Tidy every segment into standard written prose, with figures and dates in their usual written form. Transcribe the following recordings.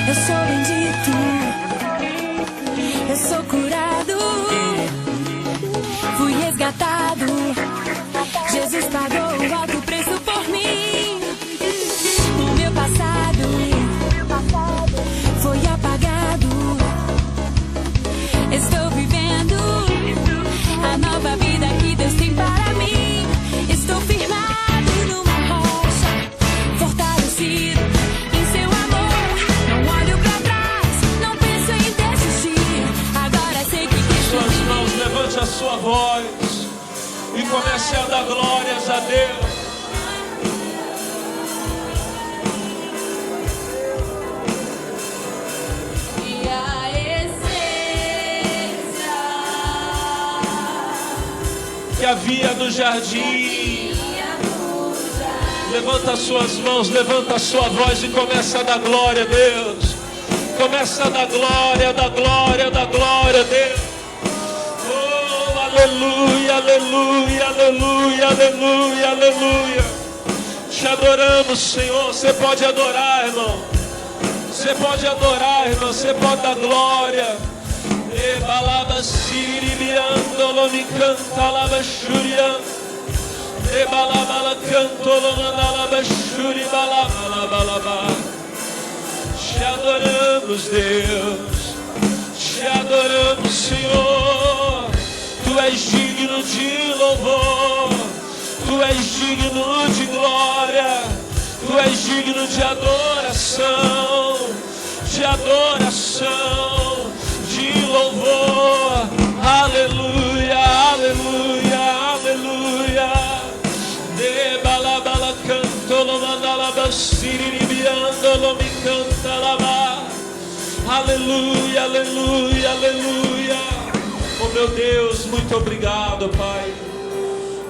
Eu sou bendito, eu sou curado, fui resgatado. Jesus pagou o alto preço por mim. O meu passado foi apagado. Estou vivendo a nova vida que Deus tem para mim. Estou firmado numa rocha, fortalecido em seu amor. Não olho pra trás, não penso em desistir. Agora sei que Cristo. Suas mãos, levante a sua voz e comece a dar glórias a Deus. E a essência Que havia no jardim. Levanta as suas mãos, levanta a sua voz e começa a dar glória a Deus. Começa a dar glória, da glória, da glória a Deus. Oh, aleluia, aleluia, aleluia, aleluia, aleluia. Te adoramos, Senhor. Você pode adorar, irmão. Você pode adorar, irmão. Você pode dar glória. E balaba siribiando, lo me canta lava shurian. E balaba canto lo mandalaba shuri balaba balaba. Te adoramos, Deus. Te adoramos, Senhor. Tu és digno de louvor. Tu és digno de glória. Tu és digno de adoração. De adoração. De louvor. Aleluia, aleluia, aleluia. De balabala canto lo mandalaba siriribiando lo me canta lava. Aleluia, aleluia, aleluia. Oh meu Deus, muito obrigado, Pai.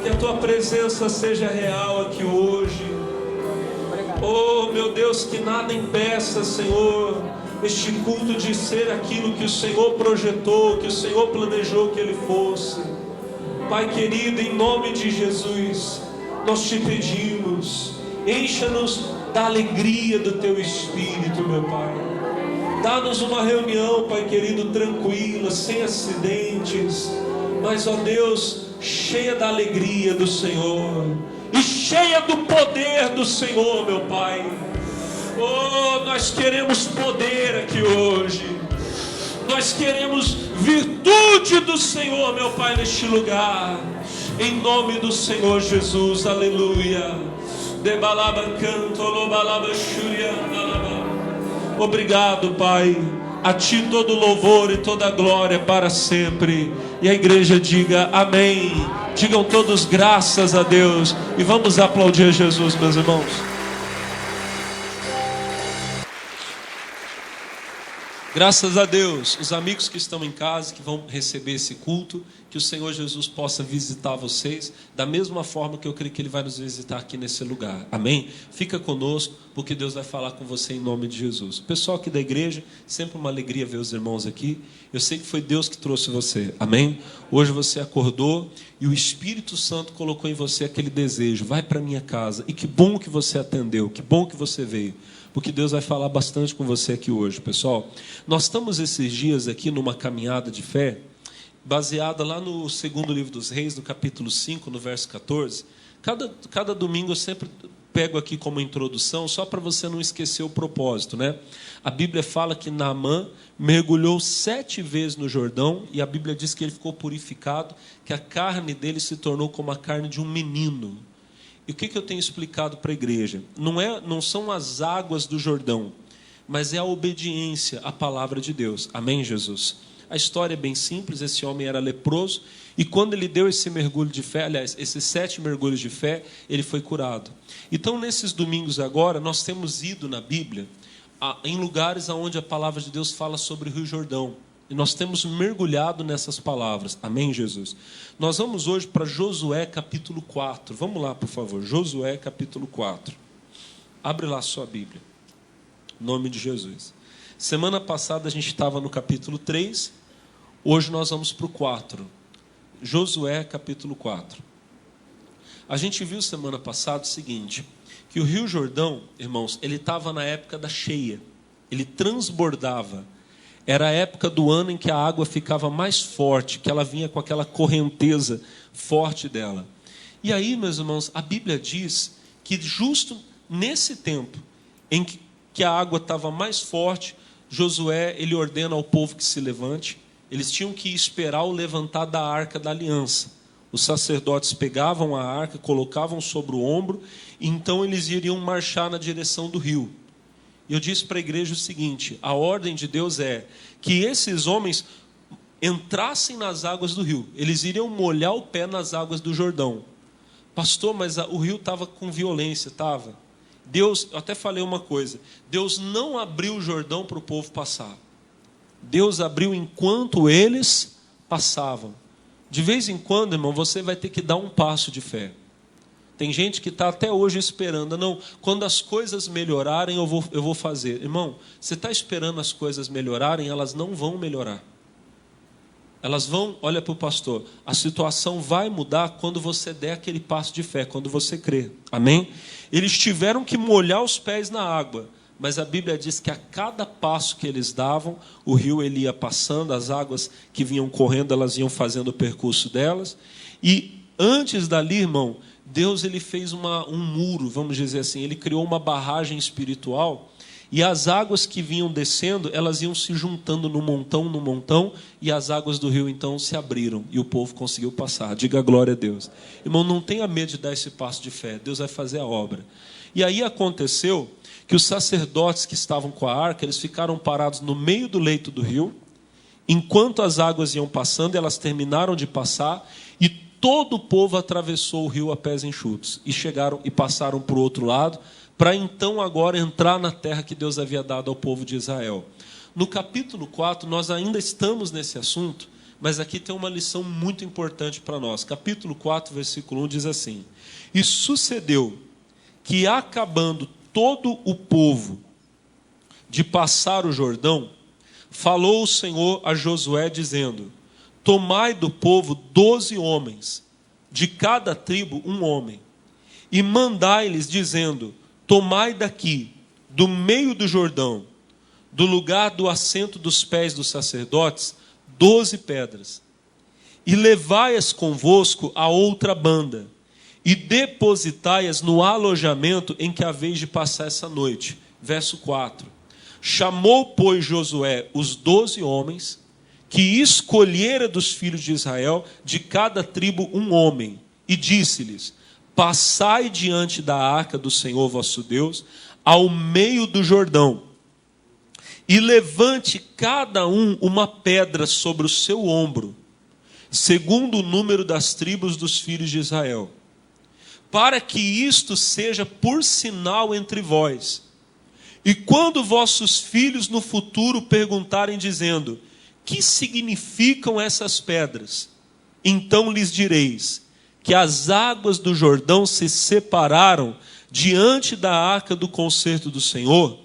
Que a tua presença seja real aqui hoje. Oh meu Deus, que nada impeça, Senhor, este culto de ser aquilo que o Senhor projetou, que o Senhor planejou que ele fosse. Pai querido, em nome de Jesus, nós te pedimos, encha-nos da alegria do teu Espírito, meu Pai. Dá-nos uma reunião, Pai querido, tranquila, sem acidentes, mas, ó Deus, cheia da alegria do Senhor e cheia do poder do Senhor, meu Pai. Oh, nós queremos poder aqui hoje. Nós queremos virtude do Senhor, meu Pai, neste lugar. Em nome do Senhor Jesus, aleluia. Obrigado, Pai. A Ti todo louvor e toda glória para sempre. E a igreja diga amém. Digam todos graças a Deus. E vamos aplaudir Jesus, meus irmãos. Graças a Deus, os amigos que estão em casa, que vão receber esse culto, que o Senhor Jesus possa visitar vocês, da mesma forma que eu creio que Ele vai nos visitar aqui nesse lugar, amém? Fica conosco, porque Deus vai falar com você em nome de Jesus. O pessoal aqui da igreja, sempre uma alegria ver os irmãos aqui, eu sei que foi Deus que trouxe você, amém? Hoje você acordou e o Espírito Santo colocou em você aquele desejo, vai para minha casa, e que bom que você atendeu, que bom que você veio. Porque Deus vai falar bastante com você aqui hoje, pessoal. Nós estamos esses dias aqui numa caminhada de fé, baseada lá no segundo livro dos Reis, no capítulo 5, no verso 14. Cada domingo eu sempre pego aqui como introdução, só para você não esquecer o propósito, né? A Bíblia fala que Naamã mergulhou 7 vezes no Jordão, e a Bíblia diz que ele ficou purificado, que a carne dele se tornou como a carne de um menino. E o que eu tenho explicado para a igreja? Não são as águas do Jordão, mas é a obediência à palavra de Deus. Amém, Jesus? A história é bem simples. Esse homem era leproso, e quando ele deu esse mergulho de fé, aliás, esses 7 mergulhos de fé, ele foi curado. Então, nesses domingos agora, nós temos ido na Bíblia em lugares onde a palavra de Deus fala sobre o Rio Jordão. E nós temos mergulhado nessas palavras. Amém, Jesus? Nós vamos hoje para Josué capítulo 4. Vamos lá, por favor. Josué capítulo 4. Abre lá a sua Bíblia. Em nome de Jesus. Semana passada a gente estava no capítulo 3. Hoje nós vamos para o 4. Josué capítulo 4. A gente viu semana passada o seguinte, que o Rio Jordão, irmãos, ele estava na época da cheia. ele transbordava. Era a época do ano em que a água ficava mais forte, que ela vinha com aquela correnteza forte dela. E aí, meus irmãos, a Bíblia diz que justo nesse tempo em que a água estava mais forte, Josué, ele ordena ao povo que se levante. Eles tinham que esperar o levantar da arca da aliança. Os sacerdotes pegavam a arca, colocavam sobre o ombro, e então eles iriam marchar na direção do rio. E eu disse para a igreja o seguinte: a ordem de Deus é que esses homens entrassem nas águas do rio. Eles iriam molhar o pé nas águas do Jordão. Pastor, mas o rio estava com violência, estava. Deus, eu até falei uma coisa, Deus não abriu o Jordão para o povo passar. Deus abriu enquanto eles passavam. De vez em quando, irmão, você vai ter que dar um passo de fé. Tem gente que está até hoje esperando. Não, quando as coisas melhorarem, eu vou fazer. Irmão, você está esperando as coisas melhorarem, elas não vão melhorar. Elas vão, olha para o pastor, a situação vai mudar quando você der aquele passo de fé, quando você crer. Amém? Eles tiveram que molhar os pés na água, mas a Bíblia diz que a cada passo que eles davam, o rio ele ia passando, as águas que vinham correndo, elas iam fazendo o percurso delas. E antes dali, irmão, Deus ele fez um muro, vamos dizer assim, ele criou uma barragem espiritual, e as águas que vinham descendo, elas iam se juntando no montão, e as águas do rio então se abriram, e o povo conseguiu passar. Diga glória a Deus. Irmão, não tenha medo de dar esse passo de fé, Deus vai fazer a obra. E aí aconteceu que os sacerdotes que estavam com a arca, eles ficaram parados no meio do leito do rio, enquanto as águas iam passando, elas terminaram de passar, e todo o povo atravessou o rio a pés enxutos, e chegaram e passaram para o outro lado, para então agora entrar na terra que Deus havia dado ao povo de Israel. No capítulo 4, nós ainda estamos nesse assunto, mas aqui tem uma lição muito importante para nós. Capítulo 4, versículo 1 diz assim: e sucedeu que, acabando todo o povo de passar o Jordão, falou o Senhor a Josué, dizendo: tomai do povo 12 homens, de cada tribo um homem, e mandai-lhes, dizendo: tomai daqui, do meio do Jordão, do lugar do assento dos pés dos sacerdotes, 12 pedras, e levai-as convosco a outra banda, e depositai-as no alojamento em que haveis de passar essa noite. Verso 4. Chamou, pois, Josué os 12 homens, que escolhera dos filhos de Israel, de cada tribo um homem, e disse-lhes: passai diante da arca do Senhor vosso Deus, ao meio do Jordão, e levante cada um uma pedra sobre o seu ombro, segundo o número das tribos dos filhos de Israel, para que isto seja por sinal entre vós. E quando vossos filhos no futuro perguntarem, dizendo: que significam essas pedras? Então lhes direis que as águas do Jordão se separaram diante da arca do concerto do Senhor.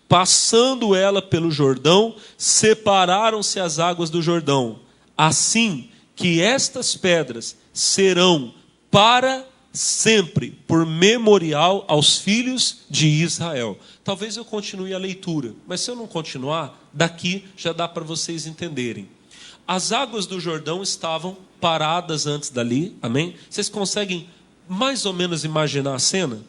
Passando ela pelo Jordão, separaram-se as águas do Jordão. Assim que estas pedras serão para sempre por memorial aos filhos de Israel. Talvez eu continue a leitura, mas se eu não continuar, daqui já dá para vocês entenderem. As águas do Jordão estavam paradas antes dali, amém? Vocês conseguem mais ou menos imaginar a cena?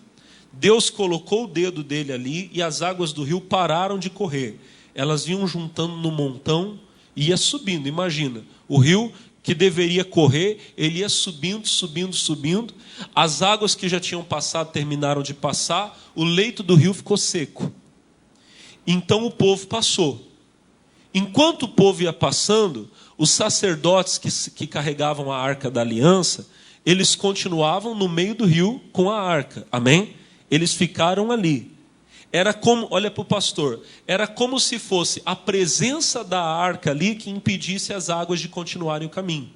Deus colocou o dedo dele ali e as águas do rio pararam de correr. Elas iam juntando no montão e ia subindo. Imagina, o rio que deveria correr, ele ia subindo. As águas que já tinham passado terminaram de passar, o leito do rio ficou seco. Então o povo passou. Enquanto o povo ia passando, os sacerdotes que carregavam a arca da aliança, eles continuavam no meio do rio com a arca, amém? Eles ficaram ali. Era como, olha para o pastor, era como se fosse a presença da arca ali que impedisse as águas de continuarem o caminho.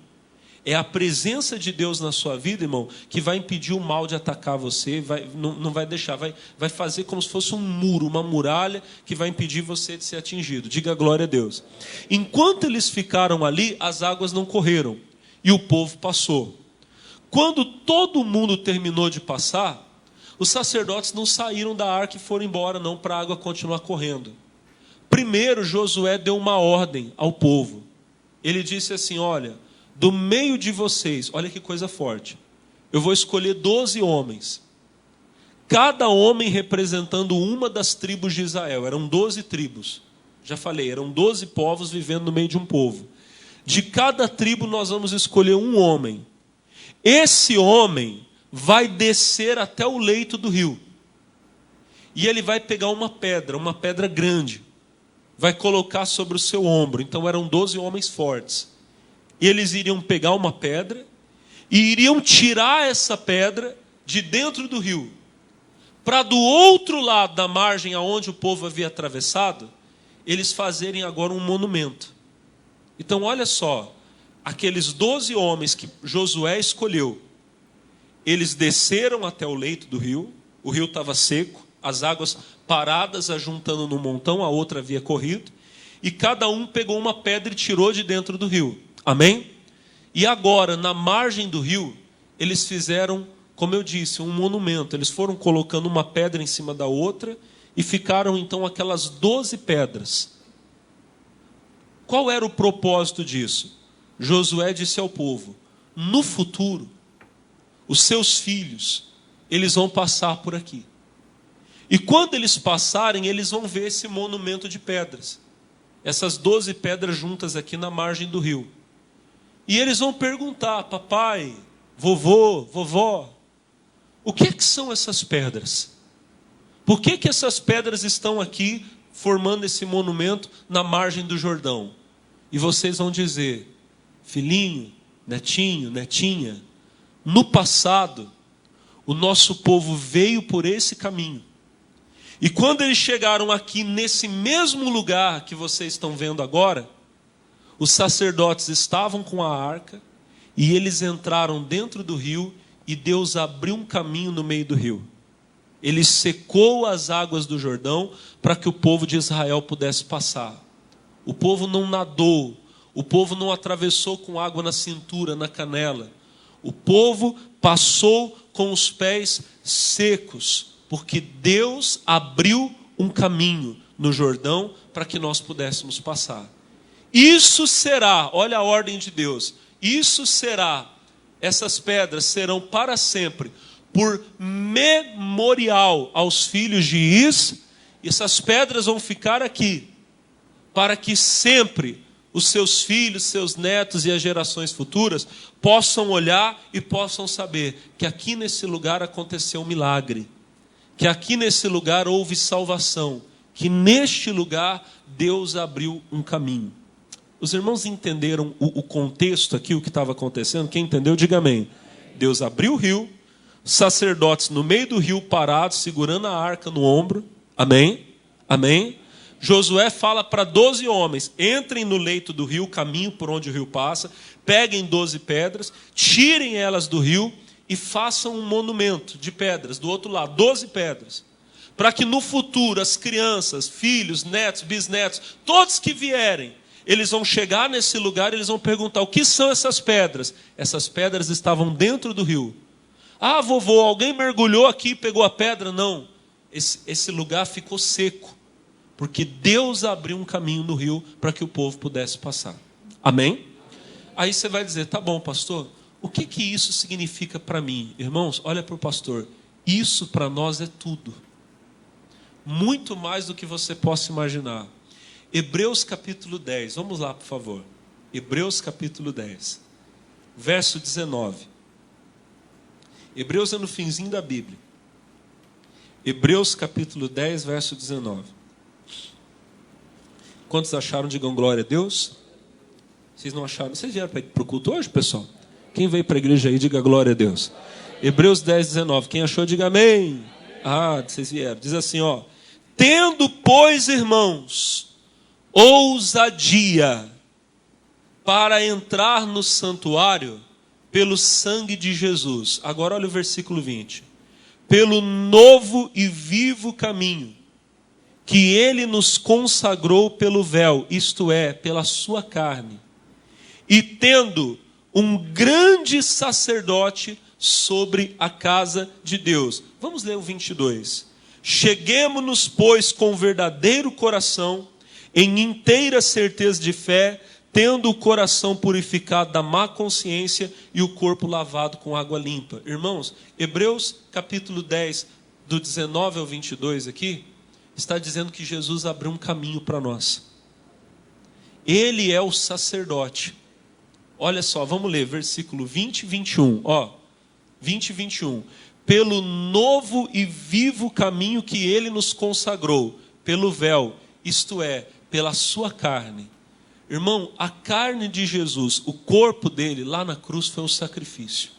É a presença de Deus na sua vida, irmão, que vai impedir o mal de atacar você, não vai deixar, vai fazer como se fosse um muro, uma muralha que vai impedir você de ser atingido. Diga glória a Deus. Enquanto eles ficaram ali, as águas não correram e o povo passou. Quando todo mundo terminou de passar, os sacerdotes não saíram da arca e foram embora não para a água continuar correndo. Primeiro, Josué deu uma ordem ao povo. Ele disse assim: olha, do meio de vocês, olha que coisa forte, eu vou escolher 12 homens, cada homem representando uma das tribos de Israel. Eram 12 tribos, já falei, eram 12 povos vivendo no meio de um povo. De cada tribo nós vamos escolher um homem. Esse homem vai descer até o leito do rio, e ele vai pegar uma pedra grande, vai colocar sobre o seu ombro. Então eram 12 homens fortes, e eles iriam pegar uma pedra, e iriam tirar essa pedra de dentro do rio, para do outro lado da margem aonde o povo havia atravessado, eles fazerem agora um monumento. Então olha só, aqueles 12 homens que Josué escolheu, eles desceram até o leito do rio, o rio estava seco, as águas paradas, ajuntando no montão, a outra havia corrido, e cada um pegou uma pedra e tirou de dentro do rio. Amém? E agora, na margem do rio, eles fizeram, como eu disse, um monumento. Eles foram colocando uma pedra em cima da outra, e ficaram então aquelas 12 pedras. Qual era o propósito disso? Josué disse ao povo: no futuro, os seus filhos, eles vão passar por aqui. E quando eles passarem, eles vão ver esse monumento de pedras. Essas 12 pedras juntas aqui na margem do rio. E eles vão perguntar: papai, vovô, vovó, o que são essas pedras? Por que essas pedras estão aqui formando esse monumento na margem do Jordão? E vocês vão dizer: filhinho, netinho, netinha, no passado, o nosso povo veio por esse caminho. E quando eles chegaram aqui nesse mesmo lugar que vocês estão vendo agora, os sacerdotes estavam com a arca, e eles entraram dentro do rio, e Deus abriu um caminho no meio do rio. Ele secou as águas do Jordão para que o povo de Israel pudesse passar. O povo não nadou, o povo não atravessou com água na cintura, na canela. O povo passou com os pés secos, porque Deus abriu um caminho no Jordão para que nós pudéssemos passar. Isso será, olha a ordem de Deus, isso será, essas pedras serão para sempre, por memorial aos filhos de Is. Essas pedras vão ficar aqui, para que sempre os seus filhos, seus netos e as gerações futuras possam olhar e possam saber que aqui nesse lugar aconteceu um milagre, que aqui nesse lugar houve salvação, que neste lugar Deus abriu um caminho. Os irmãos entenderam o contexto aqui, o que estava acontecendo? Quem entendeu, diga amém. Deus abriu o rio, sacerdotes no meio do rio parados, segurando a arca no ombro. Amém? Amém? Josué fala para 12 homens: entrem no leito do rio, caminho por onde o rio passa, peguem 12 pedras, tirem elas do rio e façam um monumento de pedras do outro lado, 12 pedras, para que no futuro as crianças, filhos, netos, bisnetos, todos que vierem, eles vão chegar nesse lugar e eles vão perguntar: o que são essas pedras? Essas pedras estavam dentro do rio. Ah, vovô, alguém mergulhou aqui e pegou a pedra? Não, esse lugar ficou seco, porque Deus abriu um caminho no rio para que o povo pudesse passar. Amém? Aí você vai dizer: tá bom, pastor, o que isso significa para mim? Irmãos, olha para o pastor, isso para nós é tudo, muito mais do que você possa imaginar. Hebreus capítulo 10, vamos lá por favor. Hebreus capítulo 10, verso 19. Hebreus é no finzinho da Bíblia. Hebreus capítulo 10, verso 19. Quantos acharam? Digam glória a Deus. Vocês não acharam? Vocês vieram para o culto hoje, pessoal? Quem veio para a igreja aí, diga glória a Deus. Hebreus 10, 19. Quem achou, diga amém. Ah, vocês vieram. Diz assim, ó: tendo, pois, irmãos, ousadia para entrar no santuário pelo sangue de Jesus. Agora olha o versículo 20. Pelo novo e vivo caminho que ele nos consagrou pelo véu, isto é, pela sua carne, e tendo um grande sacerdote sobre a casa de Deus. Vamos ler o 22. Cheguemo-nos, pois, com verdadeiro coração em inteira certeza de fé, tendo o coração purificado da má consciência e o corpo lavado com água limpa. Irmãos, Hebreus capítulo 10, do 19 ao 22 aqui, está dizendo que Jesus abriu um caminho para nós. Ele é o sacerdote. Olha só, vamos ler versículo 20 e 21. 20 e 21. Pelo novo e vivo caminho que ele nos consagrou, pelo véu, isto é, pela sua carne. Irmão, a carne de Jesus, o corpo dele lá na cruz foi um sacrifício.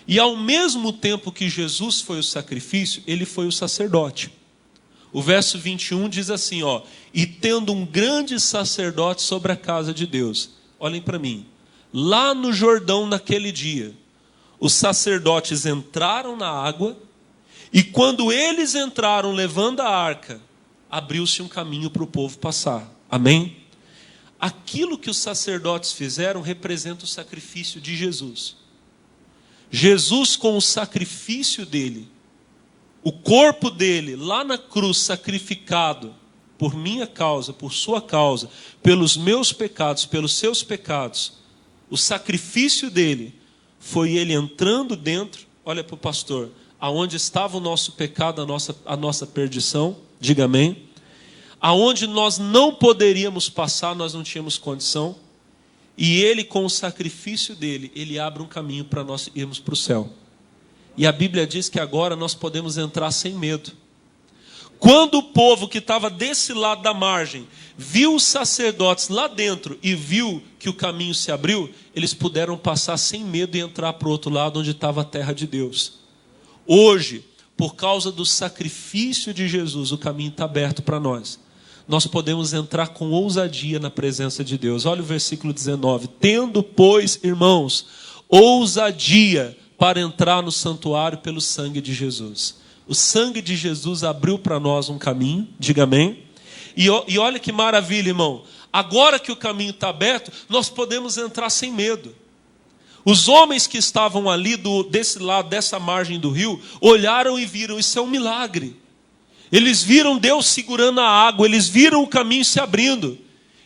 E ao mesmo tempo que Jesus foi o sacrifício, ele foi o sacerdote. O verso 21 diz assim, e tendo um grande sacerdote sobre a casa de Deus. Olhem para mim. Lá no Jordão naquele dia, os sacerdotes entraram na água, e quando eles entraram levando a arca, abriu-se um caminho para o povo passar. Amém? Aquilo que os sacerdotes fizeram representa o sacrifício de Jesus. Jesus, com o sacrifício dele, o corpo dele lá na cruz sacrificado por minha causa, por sua causa, pelos meus pecados, pelos seus pecados, o sacrifício dele foi ele entrando dentro, olha para o pastor, aonde estava o nosso pecado, a nossa perdição, diga amém, aonde nós não poderíamos passar, nós não tínhamos condição, e ele com o sacrifício dele, ele abre um caminho para nós irmos para o céu. E a Bíblia diz que agora nós podemos entrar sem medo. Quando o povo que estava desse lado da margem viu os sacerdotes lá dentro e viu que o caminho se abriu, eles puderam passar sem medo e entrar para o outro lado onde estava a terra de Deus. Hoje, por causa do sacrifício de Jesus, o caminho está aberto para nós. Nós podemos entrar com ousadia na presença de Deus. Olha o versículo 19. Tendo, pois, irmãos, ousadia para entrar no santuário pelo sangue de Jesus. O sangue de Jesus abriu para nós um caminho, diga amém. E olha que maravilha, irmão. Agora que o caminho está aberto, nós podemos entrar sem medo. Os homens que estavam ali desse lado, dessa margem do rio, olharam e viram, isso é um milagre. Eles viram Deus segurando a água, eles viram o caminho se abrindo.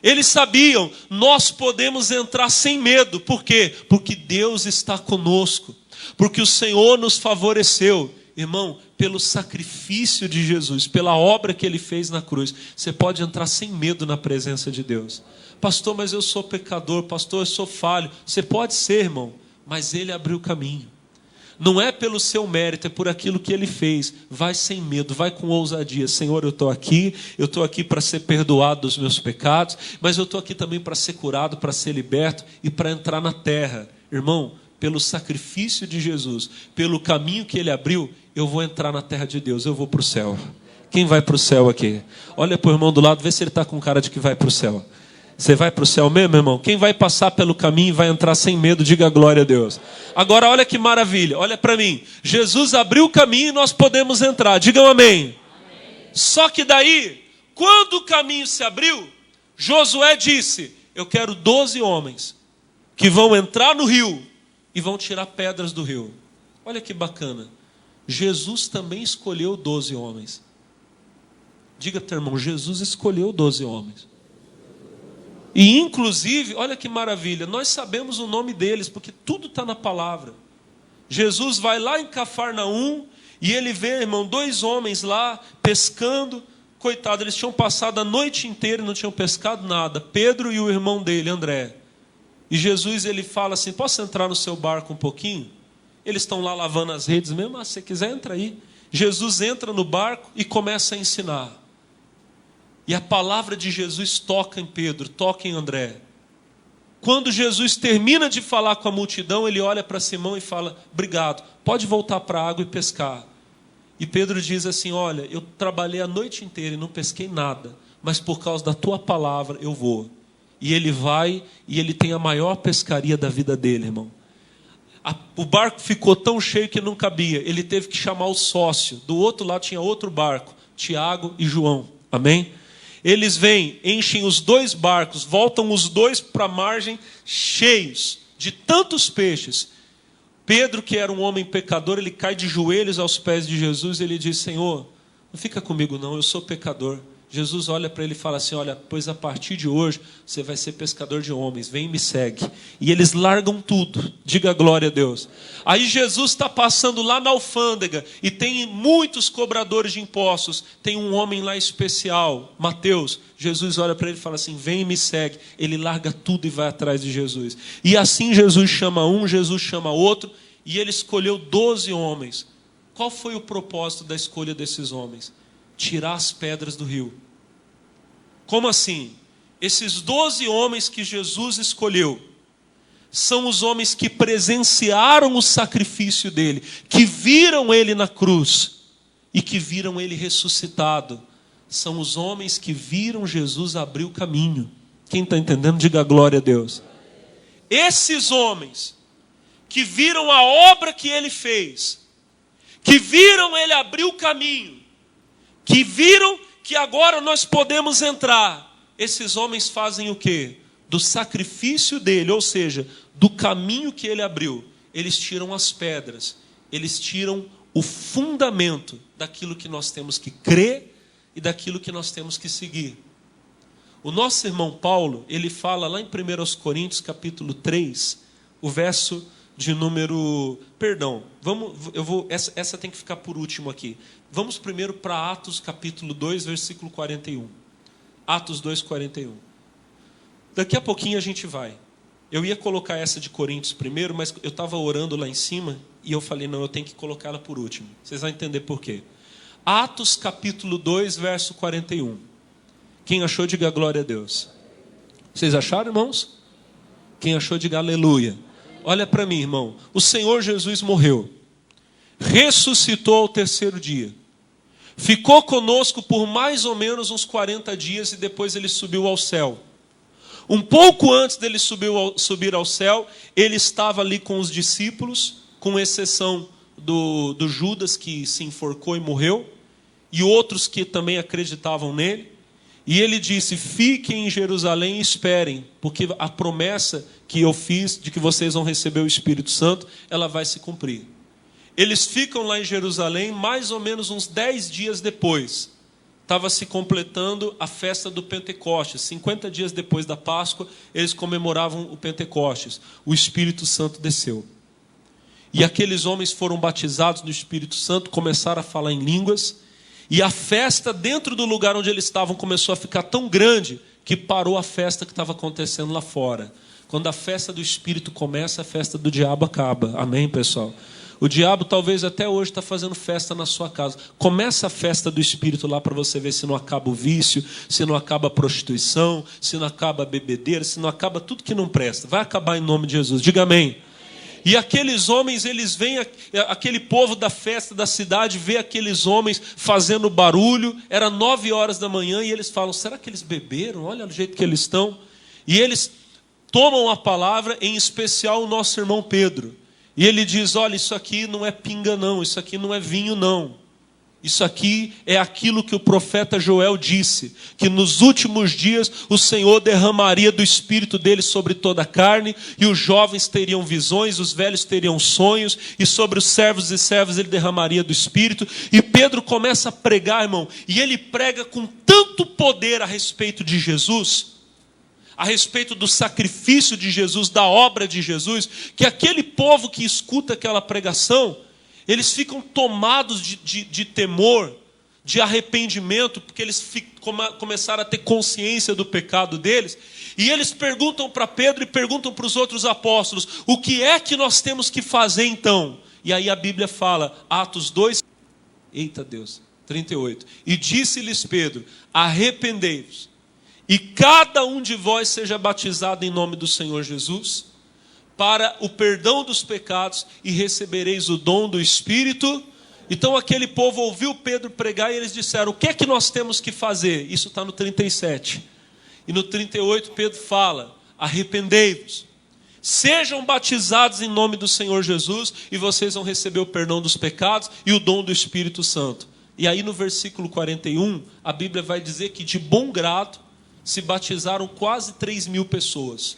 Eles sabiam, nós podemos entrar sem medo. Por quê? Porque Deus está conosco. Porque o Senhor nos favoreceu. Irmão, pelo sacrifício de Jesus, pela obra que Ele fez na cruz, você pode entrar sem medo na presença de Deus. Pastor, mas eu sou pecador, pastor, eu sou falho. Você pode ser, irmão, mas Ele abriu o caminho. Não é pelo seu mérito, é por aquilo que Ele fez. Vai sem medo, vai com ousadia. Senhor, eu estou aqui para ser perdoado dos meus pecados, mas eu estou aqui também para ser curado, para ser liberto e para entrar na terra. Irmão, pelo sacrifício de Jesus, pelo caminho que Ele abriu, eu vou entrar na terra de Deus, eu vou para o céu. Quem vai para o céu aqui? Olha para o irmão do lado, vê se ele está com cara de que vai para o céu. Você vai para o céu mesmo, irmão? Quem vai passar pelo caminho e vai entrar sem medo, diga glória a Deus. Agora olha que maravilha, olha para mim. Jesus abriu o caminho e nós podemos entrar, digam amém. Só que daí, quando o caminho se abriu, Josué disse, eu quero 12 homens que vão entrar no rio e vão tirar pedras do rio. Olha que bacana. Jesus também escolheu 12 homens. Diga, teu irmão, Jesus escolheu 12 homens. E inclusive, olha que maravilha, nós sabemos o nome deles, porque tudo está na palavra. Jesus vai lá em Cafarnaum e ele vê, irmão, 2 homens lá pescando. Coitado, eles tinham passado a noite inteira e não tinham pescado nada. Pedro e o irmão dele, André. E Jesus, ele fala assim, posso entrar no seu barco um pouquinho? Eles estão lá lavando as redes mesmo, se você quiser, entra aí. Jesus entra no barco e começa a ensinar. E a palavra de Jesus toca em Pedro, toca em André. Quando Jesus termina de falar com a multidão, ele olha para Simão e fala, obrigado, pode voltar para a água e pescar. E Pedro diz assim, olha, eu trabalhei a noite inteira e não pesquei nada, mas por causa da tua palavra eu vou. E ele vai e ele tem a maior pescaria da vida dele, irmão. O barco ficou tão cheio que não cabia. Ele teve que chamar o sócio. Do outro lado tinha outro barco, Tiago e João. Amém? Eles vêm, enchem os 2 barcos, voltam os 2 para a margem cheios de tantos peixes. Pedro, que era um homem pecador, ele cai de joelhos aos pés de Jesus e ele diz, Senhor, não fica comigo não, eu sou pecador. Jesus olha para ele e fala assim, olha, pois a partir de hoje você vai ser pescador de homens, vem e me segue. E eles largam tudo, diga glória a Deus. Aí Jesus está passando lá na alfândega e tem muitos cobradores de impostos. Tem um homem lá especial, Mateus. Jesus olha para ele e fala assim, vem e me segue. Ele larga tudo e vai atrás de Jesus. E assim Jesus chama um, Jesus chama outro, e ele escolheu 12 homens. Qual foi o propósito da escolha desses homens? Tirar as pedras do rio. Como assim? Esses 12 homens que Jesus escolheu são os homens que presenciaram o sacrifício dele, que viram ele na cruz e que viram ele ressuscitado. São os homens que viram Jesus abrir o caminho. Quem está entendendo, diga glória a Deus. Esses homens que viram a obra que ele fez, que viram ele abrir o caminho, que viram que agora nós podemos entrar. Esses homens fazem o quê? Do sacrifício dele, ou seja, do caminho que ele abriu, eles tiram as pedras, eles tiram o fundamento daquilo que nós temos que crer e daquilo que nós temos que seguir. O nosso irmão Paulo, ele fala lá em 1 Coríntios capítulo 3, o verso de número... Perdão, essa tem que ficar por último aqui. Vamos primeiro para Atos capítulo 2, versículo 41. Atos 2, 41. Daqui a pouquinho a gente vai. Eu ia colocar essa de Coríntios primeiro, mas eu estava orando lá em cima e eu falei, não, eu tenho que colocar ela por último. Vocês vão entender por quê. Atos capítulo 2, verso 41. Quem achou, diga glória a Deus. Vocês acharam, irmãos? Quem achou, diga aleluia. Olha para mim, irmão. O Senhor Jesus morreu. Ressuscitou ao terceiro dia. Ficou conosco por mais ou menos uns 40 dias e depois ele subiu ao céu. Um pouco antes dele subir ao céu, ele estava ali com os discípulos, com exceção do Judas, que se enforcou e morreu, e outros que também acreditavam nele. E ele disse, fiquem em Jerusalém e esperem, porque a promessa que eu fiz de que vocês vão receber o Espírito Santo, ela vai se cumprir. Eles ficam lá em Jerusalém mais ou menos uns 10 dias depois. Estava se completando a festa do Pentecostes. 50 dias depois da Páscoa, eles comemoravam o Pentecostes. O Espírito Santo desceu. E aqueles homens foram batizados no Espírito Santo, começaram a falar em línguas. E a festa dentro do lugar onde eles estavam começou a ficar tão grande que parou a festa que estava acontecendo lá fora. Quando a festa do Espírito começa, a festa do diabo acaba. Amém, pessoal? O diabo talvez até hoje está fazendo festa na sua casa. Começa a festa do Espírito lá para você ver se não acaba o vício, se não acaba a prostituição, se não acaba a bebedeira, se não acaba tudo que não presta. Vai acabar em nome de Jesus. Diga amém. E aqueles homens, eles veem, aquele povo da festa da cidade, vê aqueles homens fazendo barulho. Era 9 horas da manhã e eles falam, será que eles beberam? Olha o jeito que eles estão. E eles tomam a palavra, em especial o nosso irmão Pedro. E ele diz, olha, isso aqui não é pinga não, isso aqui não é vinho não. Isso aqui é aquilo que o profeta Joel disse, que nos últimos dias o Senhor derramaria do Espírito dele sobre toda a carne, e os jovens teriam visões, os velhos teriam sonhos, e sobre os servos e servas ele derramaria do Espírito. E Pedro começa a pregar, irmão, e ele prega com tanto poder a respeito de Jesus, a respeito do sacrifício de Jesus, da obra de Jesus, que aquele povo que escuta aquela pregação, eles ficam tomados de temor, de arrependimento, porque eles começaram a ter consciência do pecado deles, e eles perguntam para Pedro e perguntam para os outros apóstolos, o que é que nós temos que fazer então? E aí a Bíblia fala, Atos 2, eita Deus, 38, e disse-lhes Pedro, arrependei-vos, e cada um de vós seja batizado em nome do Senhor Jesus, para o perdão dos pecados, e recebereis o dom do Espírito. Então aquele povo ouviu Pedro pregar e eles disseram, o que é que nós temos que fazer? Isso está no 37. E no 38 Pedro fala, arrependei-vos, sejam batizados em nome do Senhor Jesus, e vocês vão receber o perdão dos pecados e o dom do Espírito Santo. E aí no versículo 41, a Bíblia vai dizer que de bom grado se batizaram quase 3.000 pessoas.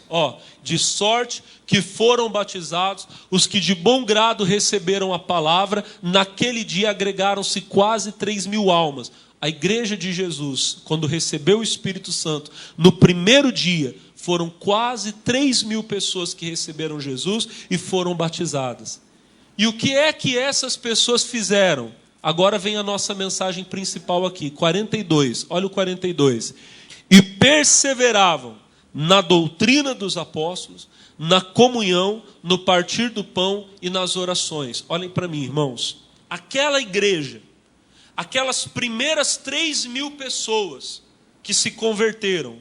De sorte que foram batizados os que de bom grado receberam a palavra. Naquele dia agregaram-se quase 3.000 almas. A igreja de Jesus, quando recebeu o Espírito Santo, no primeiro dia, foram quase 3.000 pessoas que receberam Jesus e foram batizadas. E o que é que essas pessoas fizeram? Agora vem a nossa mensagem principal aqui, 42. Olha o 42. E perseveravam na doutrina dos apóstolos, na comunhão, no partir do pão e nas orações. Olhem para mim, irmãos. Aquela igreja, aquelas primeiras 3.000 pessoas que se converteram,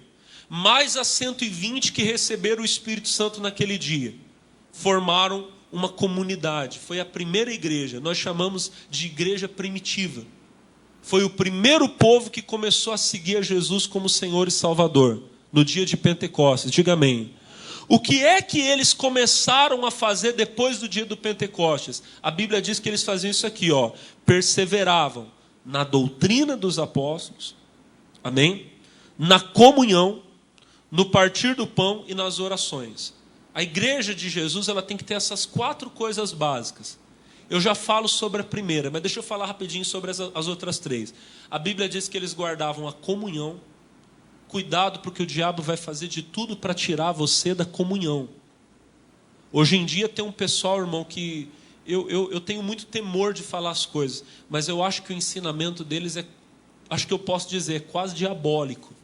mais as 120 que receberam o Espírito Santo naquele dia, formaram uma comunidade. Foi a primeira igreja, nós chamamos de igreja primitiva. Foi o primeiro povo que começou a seguir a Jesus como Senhor e Salvador, no dia de Pentecostes. Diga amém. O que é que eles começaram a fazer depois do dia do Pentecostes? A Bíblia diz que eles faziam isso aqui, ó. Perseveravam na doutrina dos apóstolos, amém? Na comunhão, no partir do pão e nas orações. A igreja de Jesus, ela tem que ter essas 4 coisas básicas. Eu já falo sobre a primeira, mas deixa eu falar rapidinho sobre as outras 3. A Bíblia diz que eles guardavam a comunhão. Cuidado, porque o diabo vai fazer de tudo para tirar você da comunhão. Hoje em dia tem um pessoal, irmão, que eu tenho muito temor de falar as coisas, mas eu acho que o ensinamento deles acho que eu posso dizer, é quase diabólico.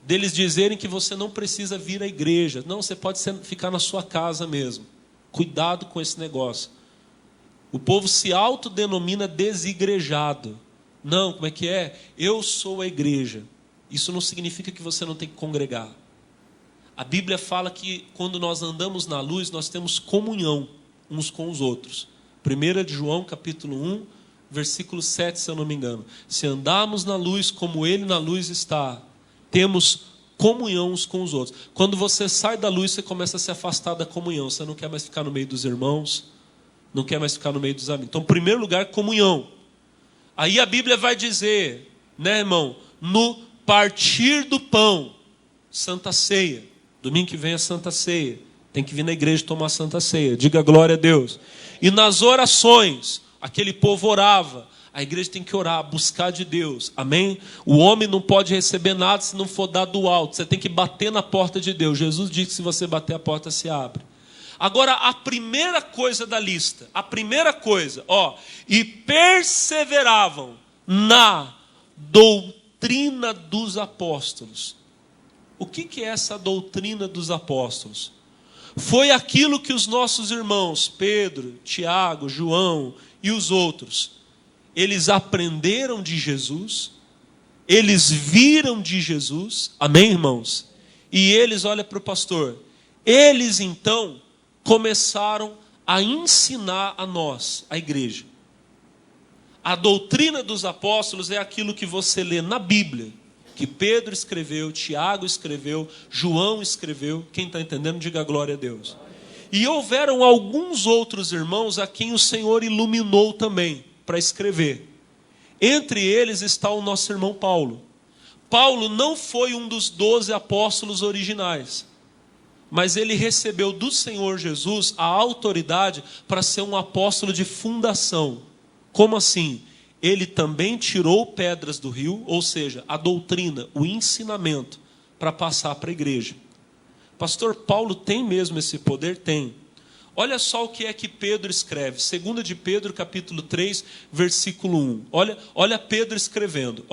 Deles dizerem que você não precisa vir à igreja. Não, você pode ficar na sua casa mesmo. Cuidado com esse negócio. O povo se autodenomina desigrejado. Não, como é que é? Eu sou a igreja. Isso não significa que você não tem que congregar. A Bíblia fala que quando nós andamos na luz, nós temos comunhão uns com os outros. 1 de João, capítulo 1, versículo 7, se eu não me engano. Se andarmos na luz como Ele na luz está, temos comunhão uns com os outros. Quando você sai da luz, você começa a se afastar da comunhão. Você não quer mais ficar no meio dos irmãos, não quer mais ficar no meio dos amigos. Então, em primeiro lugar, comunhão. Aí a Bíblia vai dizer, né, irmão? No partir do pão, Santa Ceia. Domingo que vem é Santa Ceia. Tem que vir na igreja tomar Santa Ceia. Diga glória a Deus. E nas orações, aquele povo orava. A igreja tem que orar, buscar de Deus. Amém? O homem não pode receber nada se não for dado do alto. Você tem que bater na porta de Deus. Jesus disse que se você bater, a porta se abre. Agora, a primeira coisa da lista. A primeira coisa, ó. E perseveravam na doutrina dos apóstolos. O que é essa doutrina dos apóstolos? Foi aquilo que os nossos irmãos, Pedro, Tiago, João e os outros, eles aprenderam de Jesus, eles viram de Jesus, amém, irmãos? E eles, olha para o pastor, eles então começaram a ensinar a nós, a igreja. A doutrina dos apóstolos é aquilo que você lê na Bíblia, que Pedro escreveu, Tiago escreveu, João escreveu. Quem está entendendo, diga glória a Deus. E houveram alguns outros irmãos a quem o Senhor iluminou também para escrever. Entre eles está o nosso irmão Paulo. Paulo não foi um dos 12 apóstolos originais, mas ele recebeu do Senhor Jesus a autoridade para ser um apóstolo de fundação. Como assim? Ele também tirou pedras do rio, ou seja, a doutrina, o ensinamento, para passar para a igreja. Pastor, Paulo tem mesmo esse poder? Tem. Olha só o que é que Pedro escreve. 2 de Pedro, capítulo 3, versículo 1. Olha Pedro escrevendo.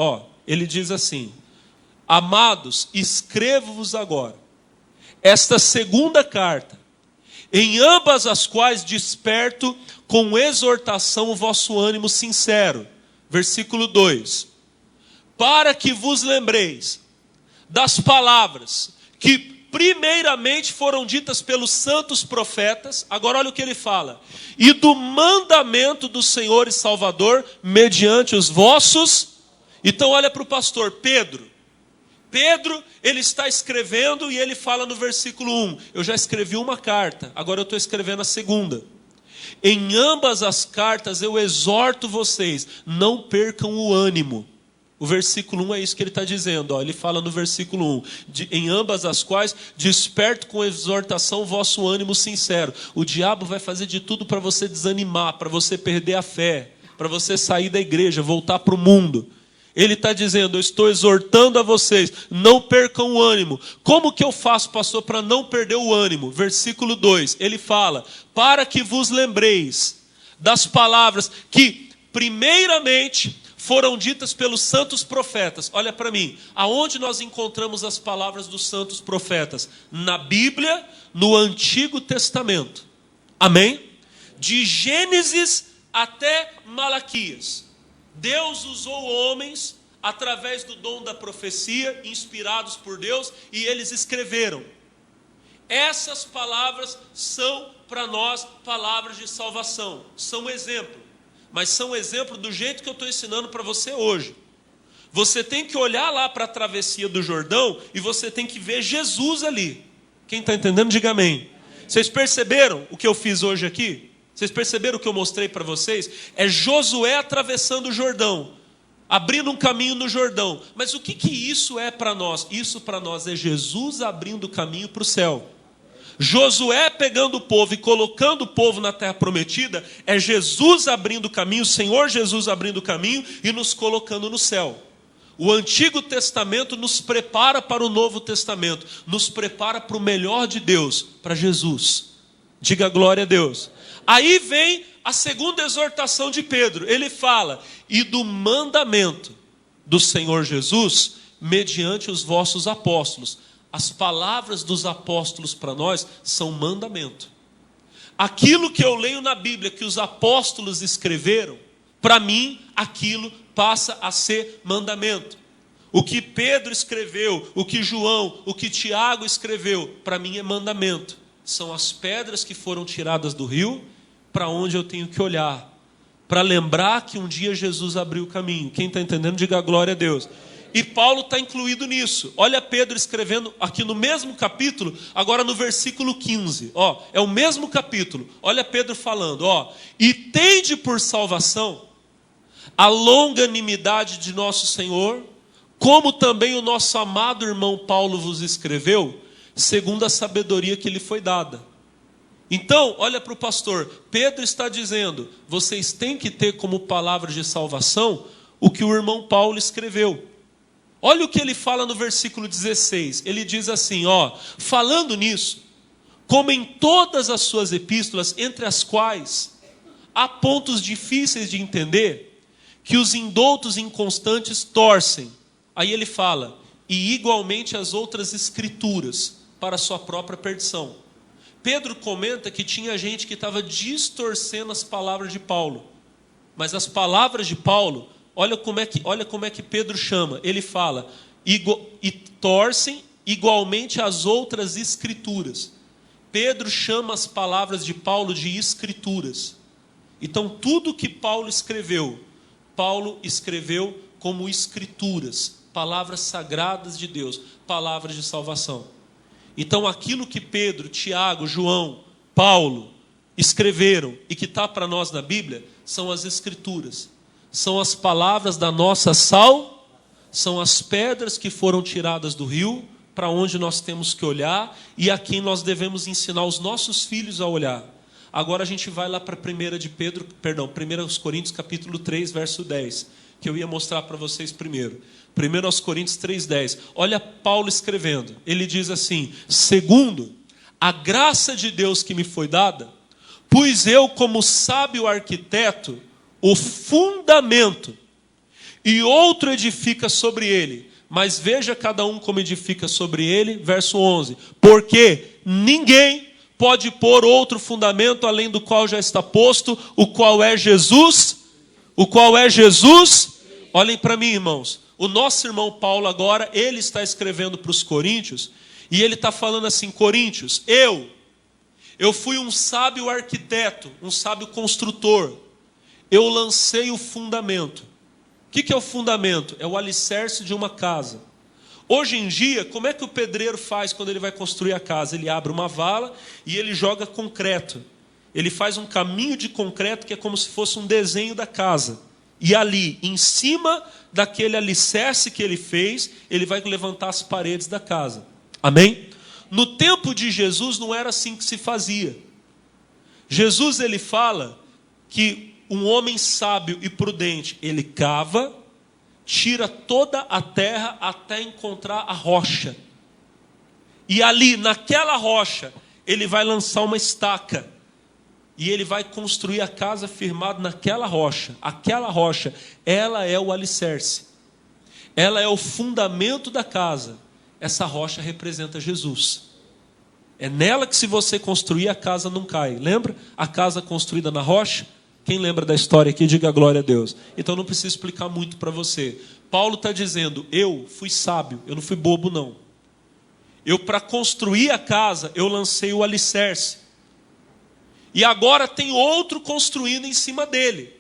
Ele diz assim: Amados, escrevo-vos agora esta segunda carta, em ambas as quais desperto com exortação o vosso ânimo sincero. Versículo 2. Para que vos lembreis das palavras que primeiramente foram ditas pelos santos profetas. Agora olha o que ele fala. E do mandamento do Senhor e Salvador, mediante os vossos. Então olha para o pastor Pedro. Pedro, ele está escrevendo e ele fala no versículo 1. Eu já escrevi uma carta, agora eu estou escrevendo a segunda. Em ambas as cartas eu exorto vocês, não percam o ânimo. O versículo 1 é isso que ele está dizendo. Ele fala no versículo 1. Em ambas as quais desperto com exortação o vosso ânimo sincero. O diabo vai fazer de tudo para você desanimar, para você perder a fé, para você sair da igreja, voltar para o mundo. Ele está dizendo, eu estou exortando a vocês, não percam o ânimo. Como que eu faço, pastor, para não perder o ânimo? Versículo 2, ele fala, para que vos lembreis das palavras que primeiramente foram ditas pelos santos profetas. Olha para mim, aonde nós encontramos as palavras dos santos profetas? Na Bíblia, no Antigo Testamento. Amém? De Gênesis até Malaquias. Deus usou homens através do dom da profecia, inspirados por Deus, e eles escreveram. Essas palavras são para nós palavras de salvação, são exemplo, mas são exemplo do jeito que eu estou ensinando para você hoje. Você tem que olhar lá para a travessia do Jordão e você tem que ver Jesus ali. Quem está entendendo, diga amém. Vocês perceberam o que eu fiz hoje aqui? Vocês perceberam o que eu mostrei para vocês? É Josué atravessando o Jordão, abrindo um caminho no Jordão. Mas o que isso é para nós? Isso para nós é Jesus abrindo o caminho para o céu. Josué pegando o povo e colocando o povo na terra prometida, é Jesus abrindo o caminho, o Senhor Jesus abrindo o caminho e nos colocando no céu. O Antigo Testamento nos prepara para o Novo Testamento, nos prepara para o melhor de Deus, para Jesus. Diga glória a Deus. Aí vem a segunda exortação de Pedro. Ele fala, e do mandamento do Senhor Jesus, mediante os vossos apóstolos. As palavras dos apóstolos para nós são mandamento. Aquilo que eu leio na Bíblia, que os apóstolos escreveram, para mim, aquilo passa a ser mandamento. O que Pedro escreveu, o que João, o que Tiago escreveu, para mim é mandamento. São as pedras que foram tiradas do rio, para onde eu tenho que olhar, para lembrar que um dia Jesus abriu o caminho. Quem está entendendo, diga glória a Deus. E Paulo está incluído nisso. Olha Pedro escrevendo aqui no mesmo capítulo, agora no versículo 15. É o mesmo capítulo. Olha Pedro falando, e tende por salvação a longanimidade de nosso Senhor, como também o nosso amado irmão Paulo vos escreveu, segundo a sabedoria que lhe foi dada. Então, olha para o pastor, Pedro está dizendo, vocês têm que ter como palavra de salvação o que o irmão Paulo escreveu. Olha o que ele fala no versículo 16, ele diz assim, falando nisso, como em todas as suas epístolas, entre as quais há pontos difíceis de entender, que os indoutos inconstantes torcem. Aí ele fala, e igualmente as outras escrituras, para a sua própria perdição. Pedro comenta que tinha gente que estava distorcendo as palavras de Paulo. Mas as palavras de Paulo, olha como é que Pedro chama. Ele fala, e torcem igualmente as outras escrituras. Pedro chama as palavras de Paulo de escrituras. Então tudo que Paulo escreveu como escrituras, palavras sagradas de Deus, palavras de salvação. Então aquilo que Pedro, Tiago, João, Paulo escreveram e que está para nós na Bíblia, são as escrituras. São as palavras da nossa sal, são as pedras que foram tiradas do rio, para onde nós temos que olhar e a quem nós devemos ensinar os nossos filhos a olhar. Agora a gente vai lá para 1 Coríntios capítulo 3, verso 10, que eu ia mostrar para vocês primeiro. 1 Coríntios 3,10. Olha Paulo escrevendo. Ele diz assim, segundo a graça de Deus que me foi dada, pus eu como sábio arquiteto o fundamento, e outro edifica sobre ele. Mas veja cada um como edifica sobre ele. Verso 11. Porque ninguém pode pôr outro fundamento além do qual já está posto, o qual é Jesus. O qual é Jesus. Olhem para mim, irmãos. O nosso irmão Paulo agora, ele está escrevendo para os coríntios, e ele está falando assim, Coríntios, eu fui um sábio arquiteto, um sábio construtor, eu lancei o fundamento. O que é o fundamento? É o alicerce de uma casa. Hoje em dia, como é que o pedreiro faz quando ele vai construir a casa? Ele abre uma vala e ele joga concreto. Ele faz um caminho de concreto que é como se fosse um desenho da casa. E ali, em cima daquele alicerce que ele fez, ele vai levantar as paredes da casa. Amém? No tempo de Jesus não era assim que se fazia. Jesus, ele fala que um homem sábio e prudente, ele cava, tira toda a terra até encontrar a rocha. E ali, naquela rocha, ele vai lançar uma estaca. E ele vai construir a casa firmada naquela rocha. Aquela rocha, ela é o alicerce. Ela é o fundamento da casa. Essa rocha representa Jesus. É nela que, se você construir, a casa não cai. Lembra? A casa construída na rocha? Quem lembra da história aqui, diga glória a Deus. Então não preciso explicar muito para você. Paulo está dizendo, eu fui sábio, eu não fui bobo não. Eu, para construir a casa, eu lancei o alicerce. E agora tem outro construindo em cima dele.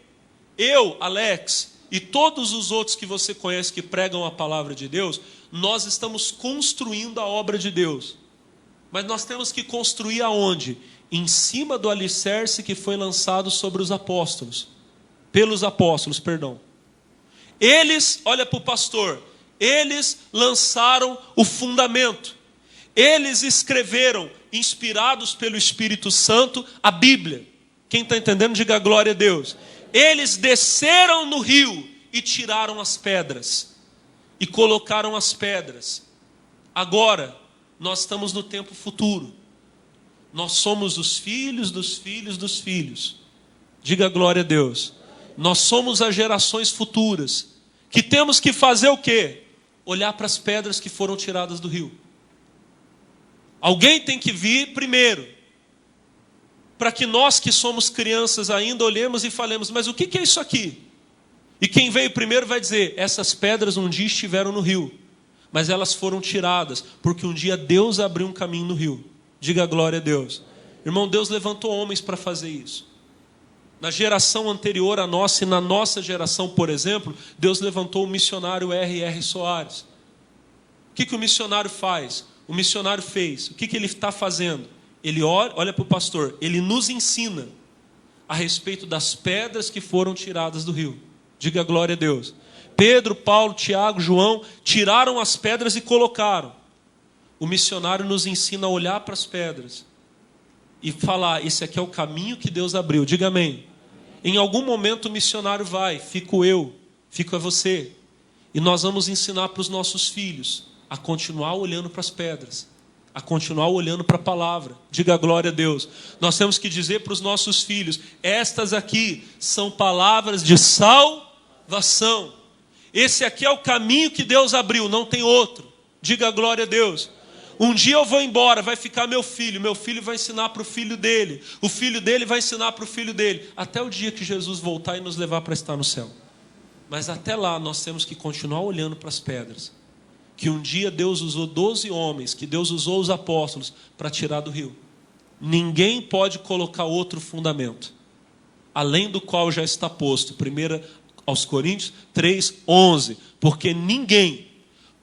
Eu, Alex, e todos os outros que você conhece que pregam a palavra de Deus, nós estamos construindo a obra de Deus. Mas nós temos que construir aonde? Em cima do alicerce que foi lançado sobre os apóstolos. Pelos apóstolos, perdão. Eles, olha para o pastor, eles lançaram o fundamento. Eles escreveram, inspirados pelo Espírito Santo, a Bíblia. Quem está entendendo, diga glória a Deus. Eles desceram no rio e tiraram as pedras. E colocaram as pedras. Agora, nós estamos no tempo futuro. Nós somos os filhos dos filhos dos filhos. Diga glória a Deus. Nós somos as gerações futuras. Que temos que fazer o quê? Olhar para as pedras que foram tiradas do rio. Alguém tem que vir primeiro. Para que nós que somos crianças ainda olhemos e falemos, mas o que é isso aqui? E quem veio primeiro vai dizer, essas pedras um dia estiveram no rio. Mas elas foram tiradas, porque um dia Deus abriu um caminho no rio. Diga glória a Deus. Irmão, Deus levantou homens para fazer isso. Na geração anterior à nossa e na nossa geração, por exemplo, Deus levantou o missionário R.R. Soares. O que o missionário faz? O missionário fez. O que ele está fazendo? Ele olha para o pastor, ele nos ensina a respeito das pedras que foram tiradas do rio. Diga glória a Deus. Pedro, Paulo, Tiago, João tiraram as pedras e colocaram. O missionário nos ensina a olhar para as pedras e falar, esse aqui é o caminho que Deus abriu. Diga amém. Em algum momento o missionário vai, fico eu, fico você. E nós vamos ensinar para os nossos filhos a continuar olhando para as pedras, a continuar olhando para a palavra. Diga glória a Deus. Nós temos que dizer para os nossos filhos, estas aqui são palavras de salvação. Esse aqui é o caminho que Deus abriu, não tem outro. Diga glória a Deus. Um dia eu vou embora, vai ficar meu filho vai ensinar para o filho dele vai ensinar para o filho dele, até o dia que Jesus voltar e nos levar para estar no céu. Mas até lá nós temos que continuar olhando para as pedras, que um dia Deus usou 12 homens, que Deus usou os apóstolos para tirar do rio. Ninguém pode colocar outro fundamento, além do qual já está posto. 1 aos Coríntios 3:11, porque ninguém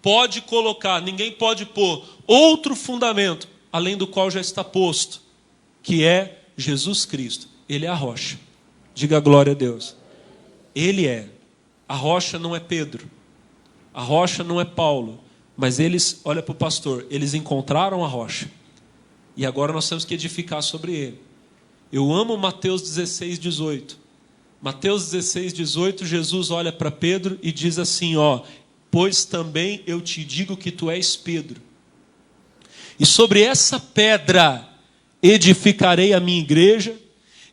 pode colocar, ninguém pode pôr outro fundamento, além do qual já está posto, que é Jesus Cristo. Ele é a rocha. Diga glória a Deus. Ele é. A rocha não é Pedro. A rocha não é Paulo. Mas eles, olha para o pastor, eles encontraram a rocha. E agora nós temos que edificar sobre ele. Eu amo Mateus 16:18. Mateus 16:18, Jesus olha para Pedro e diz assim, pois também eu te digo que tu és Pedro. E sobre essa pedra edificarei a minha igreja,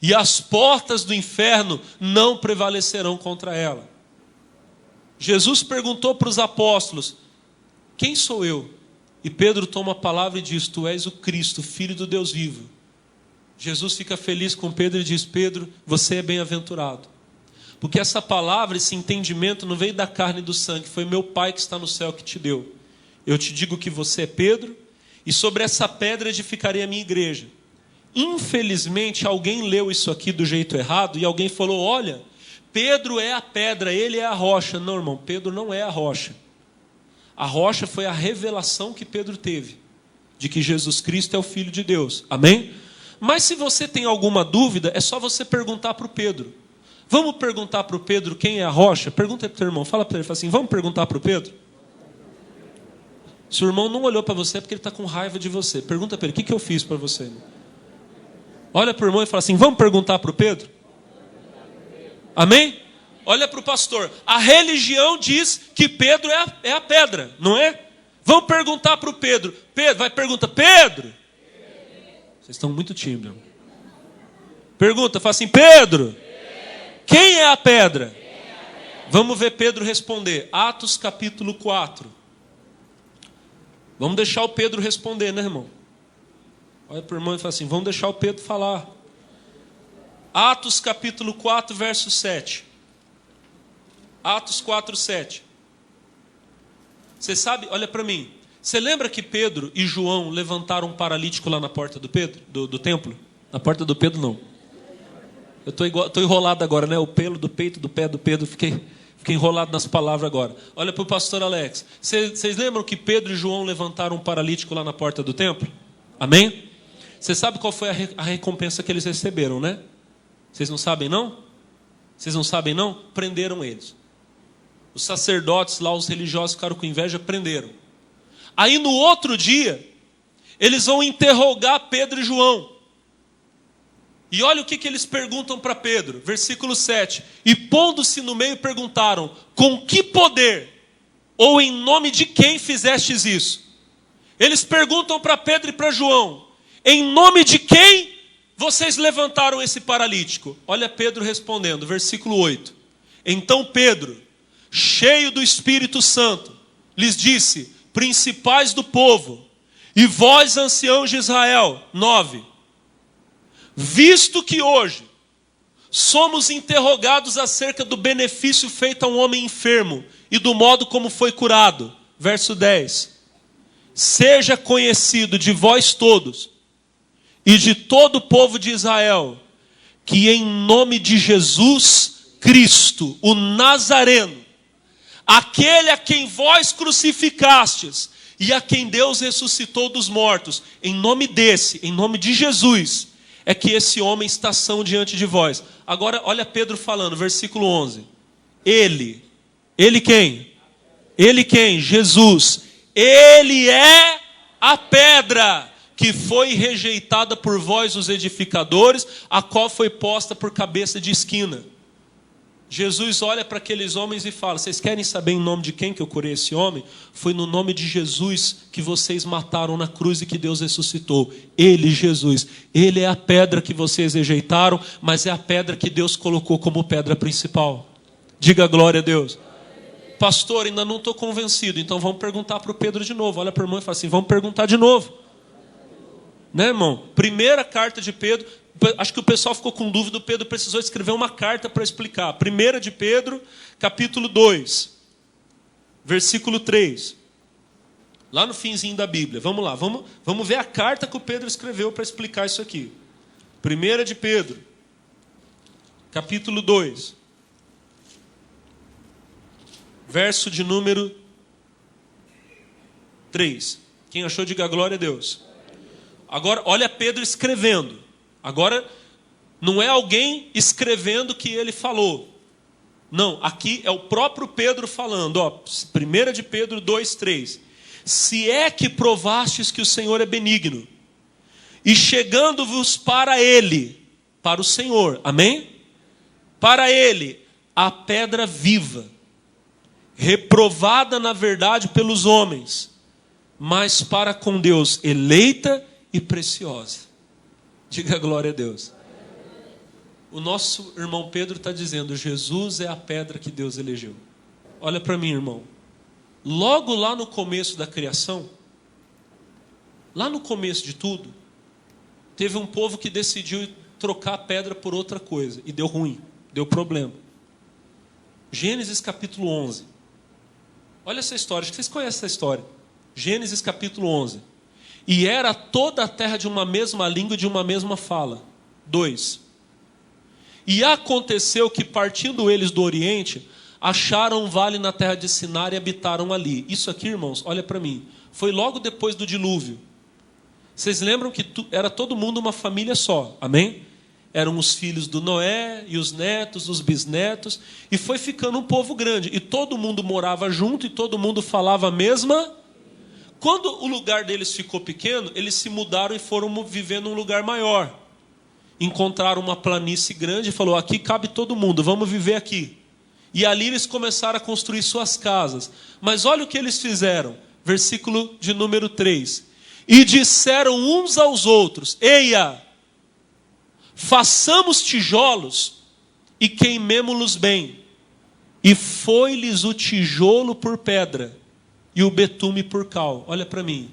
e as portas do inferno não prevalecerão contra ela. Jesus perguntou para os apóstolos, quem sou eu? E Pedro toma a palavra e diz, tu és o Cristo, Filho do Deus vivo. Jesus fica feliz com Pedro e diz, Pedro, você é bem-aventurado. Porque essa palavra, esse entendimento não veio da carne e do sangue, foi meu Pai que está no céu que te deu. Eu te digo que você é Pedro, e sobre essa pedra edificarei a minha igreja. Infelizmente, alguém leu isso aqui do jeito errado, e alguém falou, olha, Pedro é a pedra, ele é a rocha. Não, irmão, Pedro não é a rocha. A rocha foi a revelação que Pedro teve, de que Jesus Cristo é o Filho de Deus. Amém? Mas se você tem alguma dúvida, é só você perguntar para o Pedro. Vamos perguntar para o Pedro quem é a rocha? Pergunta para o teu irmão, fala para ele, fala assim, vamos perguntar para o Pedro? Se o irmão não olhou para você, é porque ele está com raiva de você. Pergunta para ele, o que eu fiz para você? Irmão? Olha para o irmão e fala assim, vamos perguntar para o Pedro? Amém? Olha para o pastor. A religião diz que Pedro é a pedra, não é? Vamos perguntar para o Pedro. Pedro, vai perguntar, Pedro. Vocês estão muito tímidos. Pergunta, fala assim, Pedro, quem é a pedra? Vamos ver Pedro responder. Atos capítulo 4. Vamos deixar o Pedro responder, né, irmão? Olha para o irmão e fala assim, vamos deixar o Pedro falar. Atos capítulo 4, verso 7. Atos 4, 7. Você sabe, olha para mim. Você lembra que Pedro e João levantaram um paralítico lá na porta do templo? Na porta do Pedro, não. Eu estou enrolado agora, né? O pelo do peito, do pé do Pedro, fiquei enrolado nas palavras agora. Olha para o pastor Alex. Vocês lembram que Pedro e João levantaram um paralítico lá na porta do templo? Amém? Você sabe qual foi a recompensa que eles receberam, né? Vocês não sabem, não? Vocês não sabem, não? Prenderam eles. Os sacerdotes lá, os religiosos ficaram com inveja, prenderam. Aí no outro dia, eles vão interrogar Pedro e João. E olha o que eles perguntam para Pedro, versículo 7. E pondo-se no meio perguntaram, com que poder ou em nome de quem fizestes isso? Eles perguntam para Pedro e para João, em nome de quem vocês levantaram esse paralítico? Olha Pedro respondendo, versículo 8. Então Pedro, cheio do Espírito Santo, lhes disse, principais do povo, e vós anciãos de Israel, 9. Visto que hoje somos interrogados acerca do benefício feito a um homem enfermo e do modo como foi curado. Verso 10. Seja conhecido de vós todos e de todo o povo de Israel, que em nome de Jesus Cristo, o Nazareno, aquele a quem vós crucificastes e a quem Deus ressuscitou dos mortos, em nome de Jesus, é que esse homem está são diante de vós. Agora, olha Pedro falando, versículo 11. Ele quem? Ele quem? Jesus. Ele é a pedra que foi rejeitada por vós, os edificadores, a qual foi posta por cabeça de esquina. Jesus olha para aqueles homens e fala, vocês querem saber em nome de quem que eu curei esse homem? Foi no nome de Jesus que vocês mataram na cruz e que Deus ressuscitou. Ele, Jesus, ele é a pedra que vocês rejeitaram, mas é a pedra que Deus colocou como pedra principal. Diga glória a Deus. Pastor, ainda não estou convencido, então vamos perguntar para o Pedro de novo. Olha para o irmão e fala assim, vamos perguntar de novo. Né, irmão? Primeira carta de Pedro. Acho que o pessoal ficou com dúvida, o Pedro precisou escrever uma carta para explicar. 1 de Pedro, capítulo 2, versículo 3. Lá no finzinho da Bíblia. Vamos lá, vamos ver a carta que o Pedro escreveu para explicar isso aqui. 1 de Pedro, capítulo 2, verso de número 3. Quem achou, diga glória a Deus. Agora, olha Pedro escrevendo. Agora, não é alguém escrevendo que ele falou. Não, aqui é o próprio Pedro falando. 1 de Pedro 2, 3. Se é que provastes que o Senhor é benigno, e chegando-vos para Ele, para o Senhor, amém? Para Ele, a pedra viva, reprovada na verdade pelos homens, mas para com Deus eleita e preciosa. Diga glória a Deus. O nosso irmão Pedro está dizendo, Jesus é a pedra que Deus elegeu. Olha para mim, irmão. Logo lá no começo da criação, lá no começo de tudo, teve um povo que decidiu trocar a pedra por outra coisa. E deu ruim, deu problema. Gênesis capítulo 11. Olha essa história, acho que vocês conhecem essa história. Gênesis capítulo 11. E era toda a terra de uma mesma língua e de uma mesma fala. 2. E aconteceu que, partindo eles do Oriente, acharam um vale na terra de Sinar e habitaram ali. Isso aqui, irmãos, olha para mim. Foi logo depois do dilúvio. Vocês lembram que era todo mundo uma família só, amém? Eram os filhos do Noé e os netos, os bisnetos. E foi ficando um povo grande. E todo mundo morava junto e todo mundo falava a mesma. Quando o lugar deles ficou pequeno, eles se mudaram e foram viver num lugar maior. Encontraram uma planície grande e falou, aqui cabe todo mundo, vamos viver aqui. E ali eles começaram a construir suas casas. Mas olha o que eles fizeram. Versículo de número 3. E disseram uns aos outros: eia, façamos tijolos e queimemo-los bem. E foi-lhes o tijolo por pedra e o betume por cal. Olha para mim.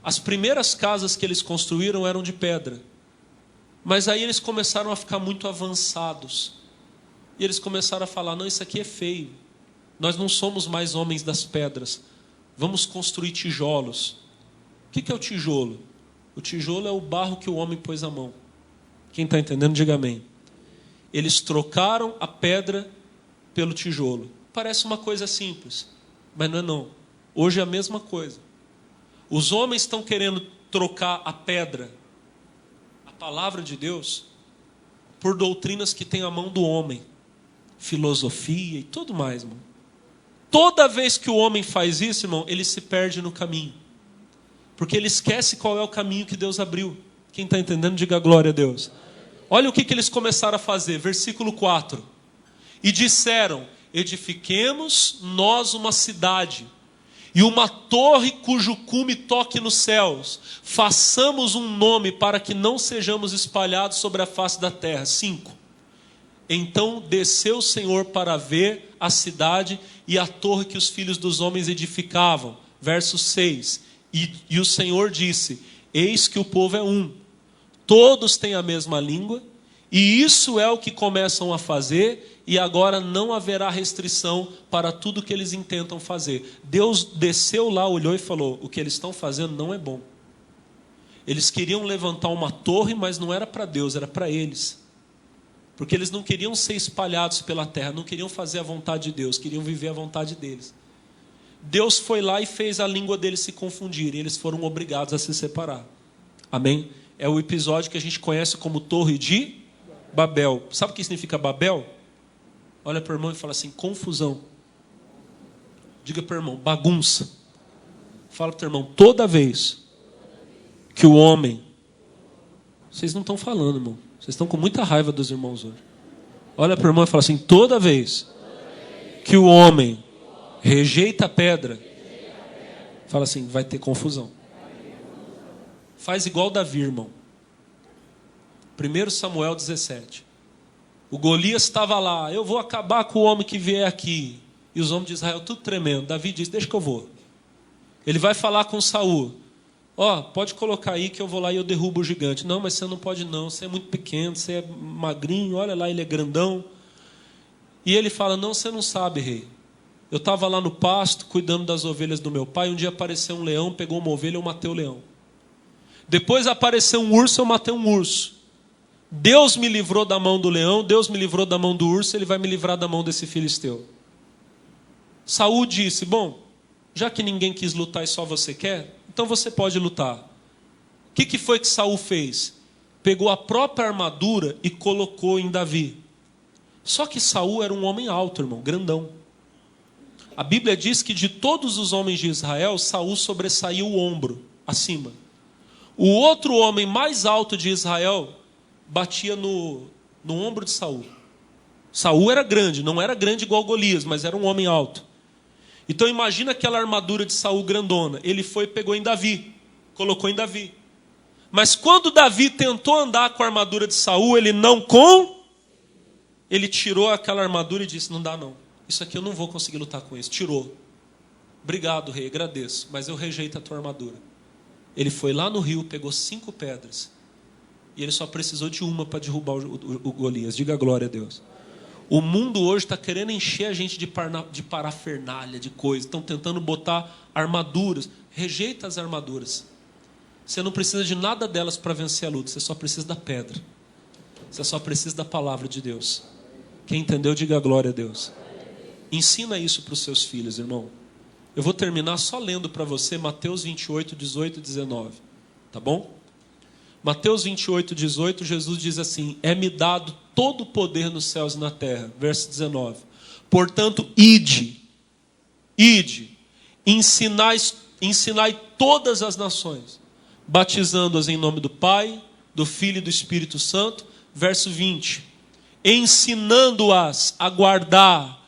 As primeiras casas que eles construíram eram de pedra. Mas aí eles começaram a ficar muito avançados. E eles começaram a falar: não, isso aqui é feio. Nós não somos mais homens das pedras. Vamos construir tijolos. O que é o tijolo? O tijolo é o barro que o homem pôs à mão. Quem está entendendo, diga amém. Eles trocaram a pedra pelo tijolo. Parece uma coisa simples, mas não é não. Hoje é a mesma coisa. Os homens estão querendo trocar a pedra, a palavra de Deus, por doutrinas que têm a mão do homem. Filosofia e tudo mais, irmão. Toda vez que o homem faz isso, irmão, ele se perde no caminho. Porque ele esquece qual é o caminho que Deus abriu. Quem está entendendo, diga glória a Deus. Olha o que eles começaram a fazer. Versículo 4. E disseram: edifiquemos nós uma cidade e uma torre cujo cume toque nos céus. Façamos um nome para que não sejamos espalhados sobre a face da terra. 5. Então desceu o Senhor para ver a cidade e a torre que os filhos dos homens edificavam. Verso 6. E o Senhor disse: eis que o povo é um, todos têm a mesma língua, e isso é o que começam a fazer, e agora não haverá restrição para tudo que eles intentam fazer. Deus desceu lá, olhou e falou: o que eles estão fazendo não é bom. Eles queriam levantar uma torre, mas não era para Deus, era para eles. Porque eles não queriam ser espalhados pela terra, não queriam fazer a vontade de Deus, queriam viver a vontade deles. Deus foi lá e fez a língua deles se confundir, e eles foram obrigados a se separar. Amém? É o episódio que a gente conhece como Torre de Babel. Sabe o que significa Babel? Olha para o irmão e fala assim: confusão. Diga para o irmão: bagunça. Fala para o teu irmão: toda vez que o homem... Vocês não estão falando, irmão. Vocês estão com muita raiva dos irmãos hoje. Olha para o irmão e fala assim: toda vez que o homem rejeita a pedra, fala assim, vai ter confusão. Faz igual Davi, irmão. 1 Samuel 17. O Golias estava lá: eu vou acabar com o homem que vier aqui. E os homens de Israel tudo tremendo. Davi diz: deixa que eu vou. Ele vai falar com Saul: ó, pode colocar aí que eu vou lá e eu derrubo o gigante. Não, mas você não pode não, você é muito pequeno, você é magrinho, olha lá, ele é grandão. E ele fala: não, você não sabe, rei. Eu estava lá no pasto, cuidando das ovelhas do meu pai. Um dia apareceu um leão, pegou uma ovelha, eu matei o leão. Depois apareceu um urso, eu matei um urso. Deus me livrou da mão do leão, Deus me livrou da mão do urso, Ele vai me livrar da mão desse filisteu. Saul disse: bom, já que ninguém quis lutar e só você quer, então você pode lutar. O que foi que Saul fez? Pegou a própria armadura e colocou em Davi. Só que Saul era um homem alto, irmão, grandão. A Bíblia diz que de todos os homens de Israel, Saul sobressaiu o ombro, acima. O outro homem mais alto de Israel batia no ombro de Saul. Saul era grande, não era grande igual Golias, mas era um homem alto. Então imagina aquela armadura de Saul grandona. Ele foi e pegou em Davi, colocou em Davi. Mas quando Davi tentou andar com a armadura de Saul, ele tirou aquela armadura e disse: não dá não. Isso aqui eu não vou conseguir lutar com isso. Tirou. Obrigado, rei, agradeço, mas eu rejeito a tua armadura. Ele foi lá no rio, pegou 5 pedras. E ele só precisou de uma para derrubar o Golias. Diga glória a Deus. O mundo hoje está querendo encher a gente de parafernália, de coisa. Estão tentando botar armaduras. Rejeita as armaduras. Você não precisa de nada delas para vencer a luta. Você só precisa da pedra. Você só precisa da palavra de Deus. Quem entendeu, diga glória a Deus. Ensina isso para os seus filhos, irmão. Eu vou terminar só lendo para você Mateus 28, 18 e 19. Tá bom? Mateus 28, 18, Jesus diz assim: é-me dado todo o poder nos céus e na terra. Verso 19. Portanto, ide, ensinai todas as nações, batizando-as em nome do Pai, do Filho e do Espírito Santo. Verso 20. Ensinando-as a guardar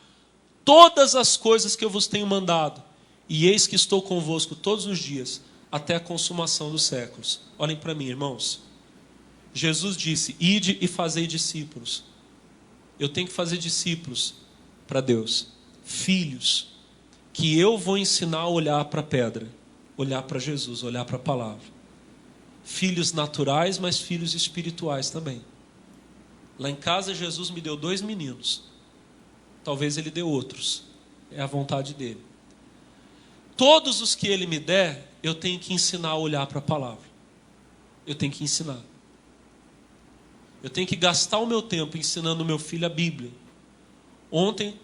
todas as coisas que eu vos tenho mandado, e eis que estou convosco todos os dias, até a consumação dos séculos. Olhem para mim, irmãos. Jesus disse, ide e fazei discípulos. Eu tenho que fazer discípulos para Deus. Filhos, que eu vou ensinar a olhar para a pedra, olhar para Jesus, olhar para a palavra. Filhos naturais, mas filhos espirituais também. Lá em casa, Jesus me deu 2 meninos. Talvez Ele dê outros. É a vontade dEle. Todos os que Ele me der, eu tenho que ensinar a olhar para a palavra. Eu tenho que ensinar. Eu tenho que gastar o meu tempo ensinando meu filho a Bíblia. Ontem,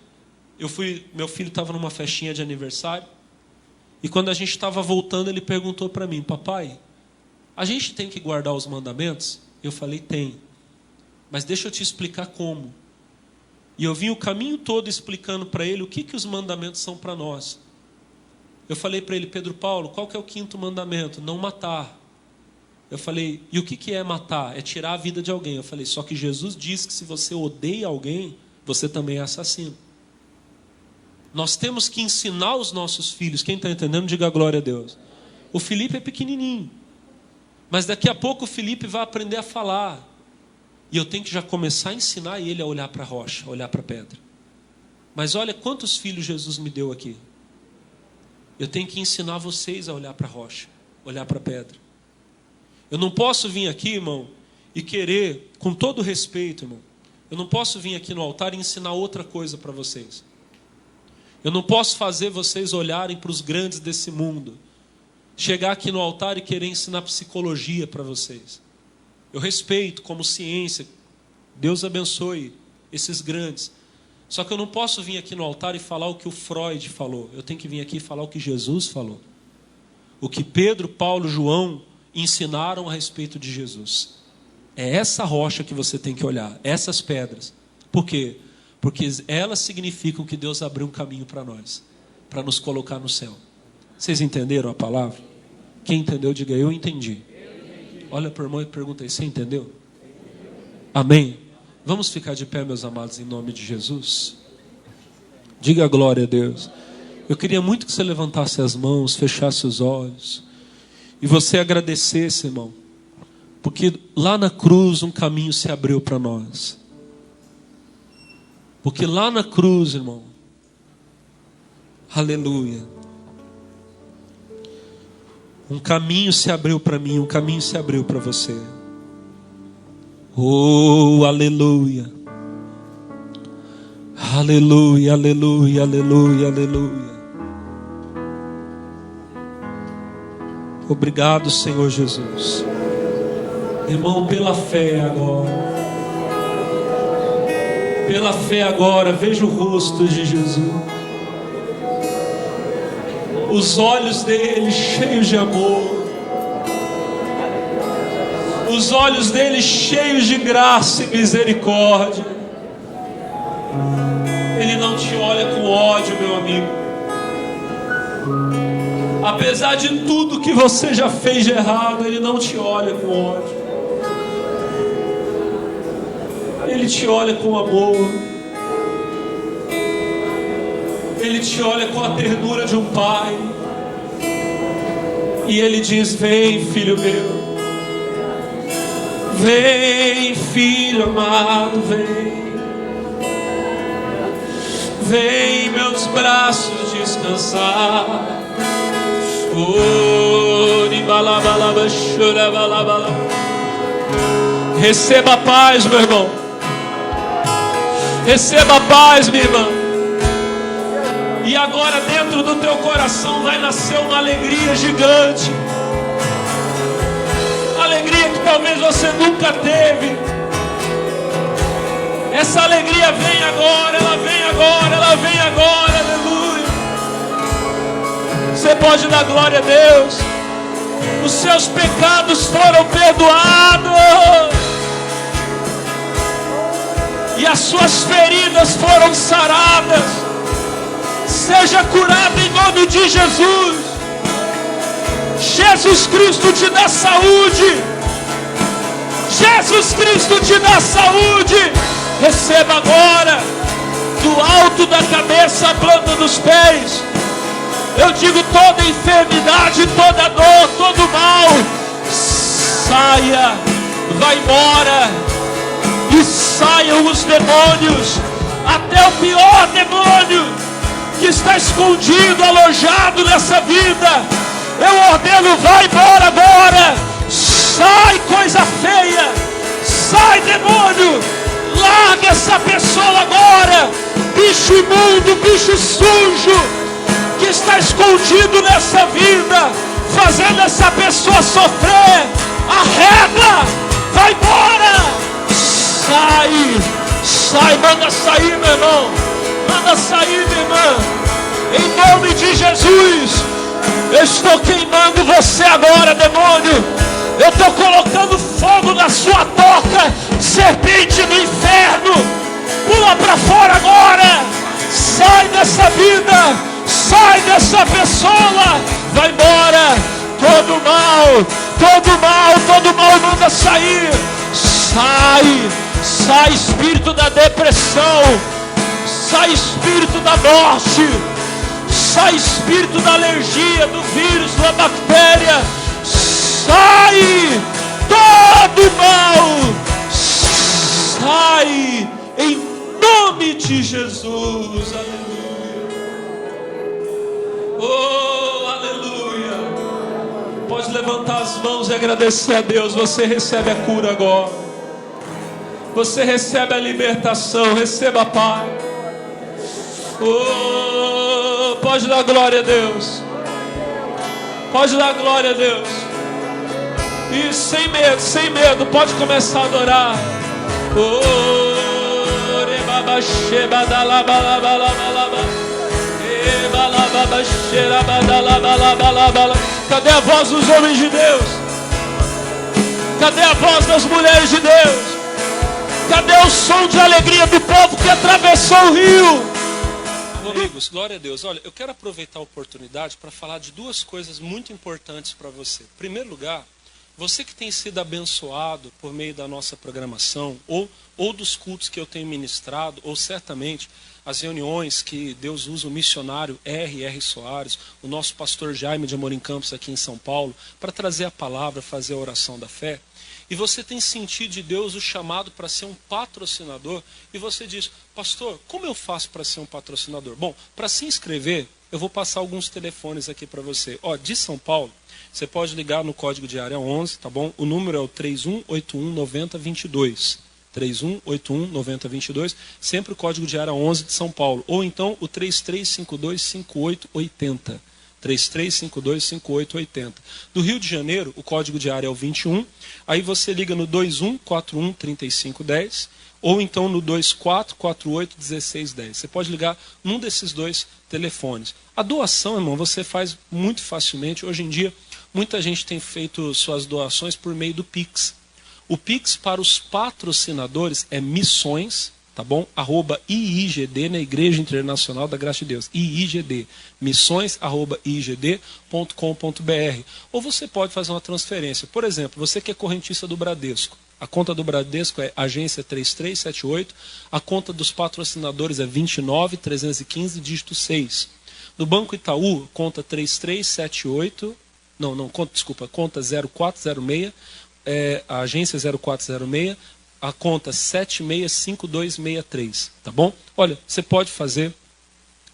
meu filho estava numa festinha de aniversário. E quando a gente estava voltando, ele perguntou para mim, papai, a gente tem que guardar os mandamentos? Eu falei, tem. Mas deixa eu te explicar como. E eu vim o caminho todo explicando para ele o que os mandamentos são para nós. Eu falei para ele, Pedro Paulo, qual que é o 5º mandamento? Não matar. Eu falei, e o que é matar? É tirar a vida de alguém. Eu falei, só que Jesus diz que se você odeia alguém, você também é assassino. Nós temos que ensinar os nossos filhos. Quem está entendendo, diga glória a Deus. O Felipe é pequenininho. Mas daqui a pouco o Felipe vai aprender a falar. E eu tenho que já começar a ensinar ele a olhar para a rocha, a olhar para a pedra. Mas olha quantos filhos Jesus me deu aqui. Eu tenho que ensinar vocês a olhar para a rocha, olhar para a pedra. Eu não posso vir aqui, irmão, e querer, com todo respeito, irmão, eu não posso vir aqui no altar e ensinar outra coisa para vocês. Eu não posso fazer vocês olharem para os grandes desse mundo. Chegar aqui no altar e querer ensinar psicologia para vocês. Eu respeito como ciência. Deus abençoe esses grandes. Só que eu não posso vir aqui no altar e falar o que o Freud falou. Eu tenho que vir aqui e falar o que Jesus falou. O que Pedro, Paulo, João ensinaram a respeito de Jesus. É essa rocha que você tem que olhar. Essas pedras. Por quê? Porque elas significam que Deus abriu um caminho para nós. Para nos colocar no céu. Vocês entenderam a palavra? Quem entendeu, diga eu entendi. Olha para o irmão e pergunta aí, você entendeu? Amém? Vamos ficar de pé, meus amados, em nome de Jesus? Diga glória a Deus. Eu queria muito que você levantasse as mãos, fechasse os olhos. E você agradecesse, irmão. Porque lá na cruz um caminho se abriu para nós. Porque lá na cruz, irmão, aleluia, um caminho se abriu para mim, um caminho se abriu para você. Oh, aleluia. Aleluia, aleluia, aleluia, aleluia. Obrigado, Senhor Jesus. Irmão, pela fé agora. Pela fé agora, veja o rosto de Jesus. Os olhos dele cheios de amor. Os olhos dele cheios de graça e misericórdia. Ele não te olha com ódio, meu amigo. Apesar de tudo que você já fez de errado, ele não te olha com ódio. Ele te olha com amor. Ele te olha com a ternura de um pai. E ele diz, vem, filho meu. Vem, filho amado, vem. Vem em meus braços descansar. Receba a paz, meu irmão. Receba a paz, minha irmã. E agora dentro do teu coração vai nascer uma alegria gigante. Alegria que talvez você nunca teve. Essa alegria vem agora, ela vem agora, ela vem agora, aleluia. Você pode dar glória a Deus. Os seus pecados foram perdoados. E as suas feridas foram saradas. Seja curado em nome de Jesus. Jesus Cristo te dá saúde. Jesus Cristo te dá saúde. Receba agora. do alto da cabeça à planta dos pés. Eu digo toda enfermidade, toda dor, todo mal, saia, vai embora. E saiam os demônios, até o pior demônio que está escondido, alojado nessa vida. Eu ordeno, vai embora agora. Sai coisa feia, sai demônio, larga essa pessoa agora. Bicho imundo, bicho sujo, que está escondido nessa vida, fazendo essa pessoa sofrer. Arreda, vai embora. Sai, sai, manda sair, meu irmão. Manda sair, minha irmã. Em nome de Jesus, eu estou queimando você agora, demônio. Eu estou colocando fogo na sua toca, serpente do inferno. Pula para fora agora. Sai dessa vida, sai dessa pessoa. Vai embora. Todo mal, todo mal, todo mal manda sair. Sai, sai espírito da depressão, sai espírito da morte, sai espírito da alergia, do vírus, da bactéria. Sai todo mal, sai em nome de Jesus. Aleluia. Oh, aleluia. Pode levantar as mãos e agradecer a Deus. Você recebe a cura agora. Você recebe a libertação. Receba a paz. Oh, pode dar glória a Deus. Pode dar glória a Deus. E sem medo, pode começar a adorar. Oh, rebabasheba dalabalabalaba. Cadê a voz dos homens de Deus? Cadê a voz das mulheres de Deus? Cadê o som de alegria do povo que atravessou o rio? Amigos, glória a Deus. Olha, eu quero aproveitar a oportunidade para falar de duas coisas muito importantes para você. Em primeiro lugar, você que tem sido abençoado por meio da nossa programação, ou dos cultos que eu tenho ministrado, ou certamente as reuniões que Deus usa o missionário R.R. Soares, o nosso pastor Jaime de Amorim Campos aqui em São Paulo, para trazer a palavra, fazer a oração da fé. E você tem sentido de Deus o chamado para ser um patrocinador, e você diz, pastor, como eu faço para ser um patrocinador? Bom, para se inscrever, eu vou passar alguns telefones aqui para você. Ó, de São Paulo, você pode ligar no código de área 11, tá bom? O número é o 3181-9022. 3181-9022, sempre o código de área 11 de São Paulo. Ou então o 3352-5880. 3352-5880. Do Rio de Janeiro, o código de área é o 21. Aí você liga no 2141-3510 ou então no 2448-1610. Você pode ligar num desses dois telefones. A doação, irmão, você faz muito facilmente. Hoje em dia, muita gente tem feito suas doações por meio do Pix. O Pix para os patrocinadores é missões, tá bom? @IIGD, na Igreja Internacional da Graça de Deus. IIGD. missões@iigd.com.br. Ou você pode fazer uma transferência. Por exemplo, você que é correntista do Bradesco. A conta do Bradesco é agência 3378. A conta dos patrocinadores é 29315, dígito 6. No Banco Itaú, conta 3378. Conta 0406. A agência 0406, a conta 765263, tá bom? Olha, você pode fazer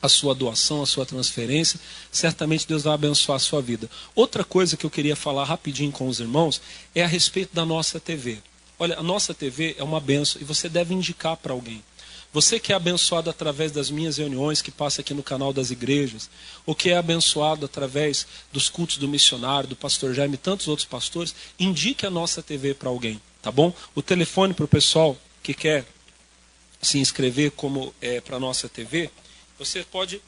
a sua doação, a sua transferência, certamente Deus vai abençoar a sua vida. Outra coisa que eu queria falar rapidinho com os irmãos é a respeito da nossa TV. Olha, a nossa TV é uma bênção e você deve indicar para alguém. Você que é abençoado através das minhas reuniões, que passa aqui no canal das igrejas, ou que é abençoado através dos cultos do missionário, do pastor Jaime e tantos outros pastores, indique a nossa TV para alguém, tá bom? O telefone para o pessoal que quer se inscrever como para a nossa TV, você pode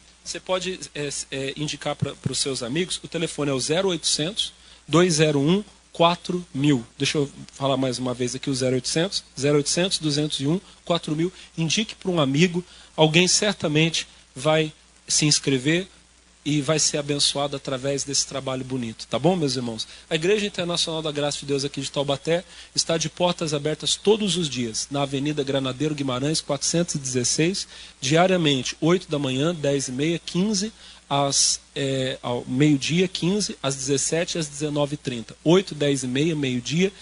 indicar para os seus amigos. O telefone é o 0800 201 4000. Deixa eu falar mais uma vez aqui o 0800 201 4000. Indique para um amigo, alguém certamente vai se inscrever e vai ser abençoado através desse trabalho bonito, tá bom, meus irmãos? A Igreja Internacional da Graça de Deus aqui de Taubaté está de portas abertas todos os dias, na Avenida Granadeiro Guimarães, 416, diariamente, 8 da manhã, 10h30, 15, ao meio-dia, 15, às 17 e às 19h30. 8, 10h30, meio-dia,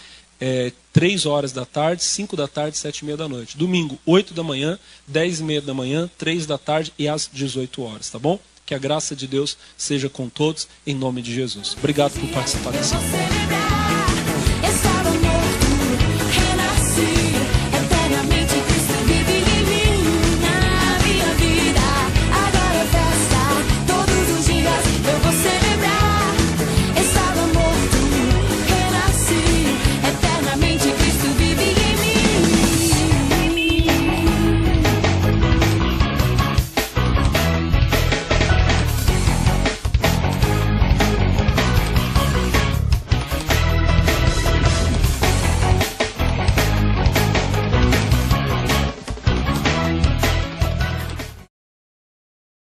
3 horas da tarde, 5 da tarde, 7h30 da noite. Domingo, 8 da manhã, 10h30 da manhã, 3 da tarde e às 18 horas, tá bom? Que a graça de Deus seja com todos, em nome de Jesus. Obrigado por participar dessa.